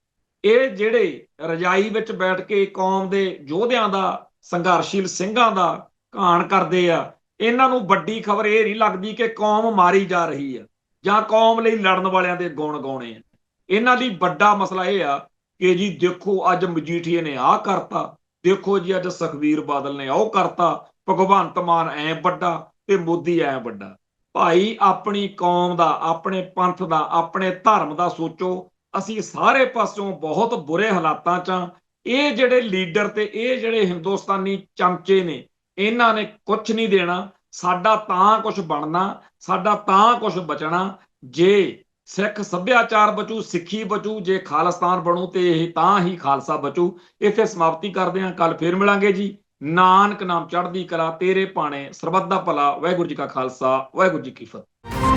ਇਹ ਜਿਹੜੇ ਰਜਾਈ ਵਿੱਚ ਬੈਠ ਕੇ ਕੌਮ ਦੇ ਯੋਧਿਆਂ ਦਾ, ਸੰਘਰਸ਼ੀਲ ਸਿੰਘਾਂ ਦਾ ਘਾਣ ਕਰਦੇ ਆ, ਇਹਨਾਂ ਨੂੰ ਵੱਡੀ ਖਬਰ ਇਹ ਨਹੀਂ ਲੱਗਦੀ ਕਿ ਕੌਮ ਮਾਰੀ ਜਾ ਰਹੀ ਆ ਜਾਂ ਕੌਮ ਲਈ ਲੜਨ ਵਾਲਿਆਂ ਦੇ ਗੁਣ ਗਾਉਣੇ ਆ। ਇਹਨਾਂ ਲਈ ਵੱਡਾ ਮਸਲਾ ਇਹ ਆ ਕਿ ਜੀ ਦੇਖੋ ਅੱਜ ਮਜੀਠੀਏ ਨੇ ਆਹ ਕਰਤਾ, ਦੇਖੋ ਜੀ ਅੱਜ ਸੁਖਬੀਰ ਬਾਦਲ ਨੇ ਉਹ ਕਰਤਾ, ਭਗਵੰਤ ਮਾਨ ਐ ਵੱਡਾ ਤੇ ਮੋਦੀ ਐ ਵੱਡਾ। ਭਾਈ ਆਪਣੀ ਕੌਮ ਦਾ, ਆਪਣੇ ਪੰਥ ਦਾ, ਆਪਣੇ ਧਰਮ ਦਾ ਸੋਚੋ। ਅਸੀਂ ਸਾਰੇ ਪਾਸਿਓਂ ਬਹੁਤ ਬੁਰੇ ਹਾਲਾਤਾਂ 'ਚ ਆ। ਇਹ ਜਿਹੜੇ ਲੀਡਰ ਤੇ ਇਹ ਜਿਹੜੇ ਹਿੰਦੁਸਤਾਨੀ ਚਮਚੇ ਨੇ, ਇਹਨਾਂ ਨੇ ਕੁਛ ਨਹੀਂ ਦੇਣਾ। ਸਾਡਾ ਤਾਂ ਕੁਛ ਬਣਨਾ, ਸਾਡਾ ਤਾਂ ਕੁਛ ਬਚਣਾ ਜੇ ਸਿੱਖ ਸੱਭਿਆਚਾਰ ਬਚੂ, ਸਿੱਖੀ ਬਚੂ, ਜੇ ਖਾਲਿਸਤਾਨ ਬਣੂ ਤੇ ਇਹ ਤਾਂ ਹੀ ਖਾਲਸਾ ਬਚੂ। ਇੱਥੇ ਸਮਾਪਤੀ ਕਰਦੇ ਹਾਂ, ਕੱਲ ਫੇਰ ਮਿਲਾਂਗੇ ਜੀ। ਨਾਨਕ ਨਾਮ ਚੜ੍ਹਦੀ ਕਲਾ, ਤੇਰੇ ਭਾਣੇ ਸਰਬੱਤ ਦਾ ਭਲਾ। ਵਾਹਿਗੁਰੂ ਜੀ ਕਾ ਖਾਲਸਾ, ਵਾਹਿਗੁਰੂ ਜੀ ਕੀ ਫਤਿਹ।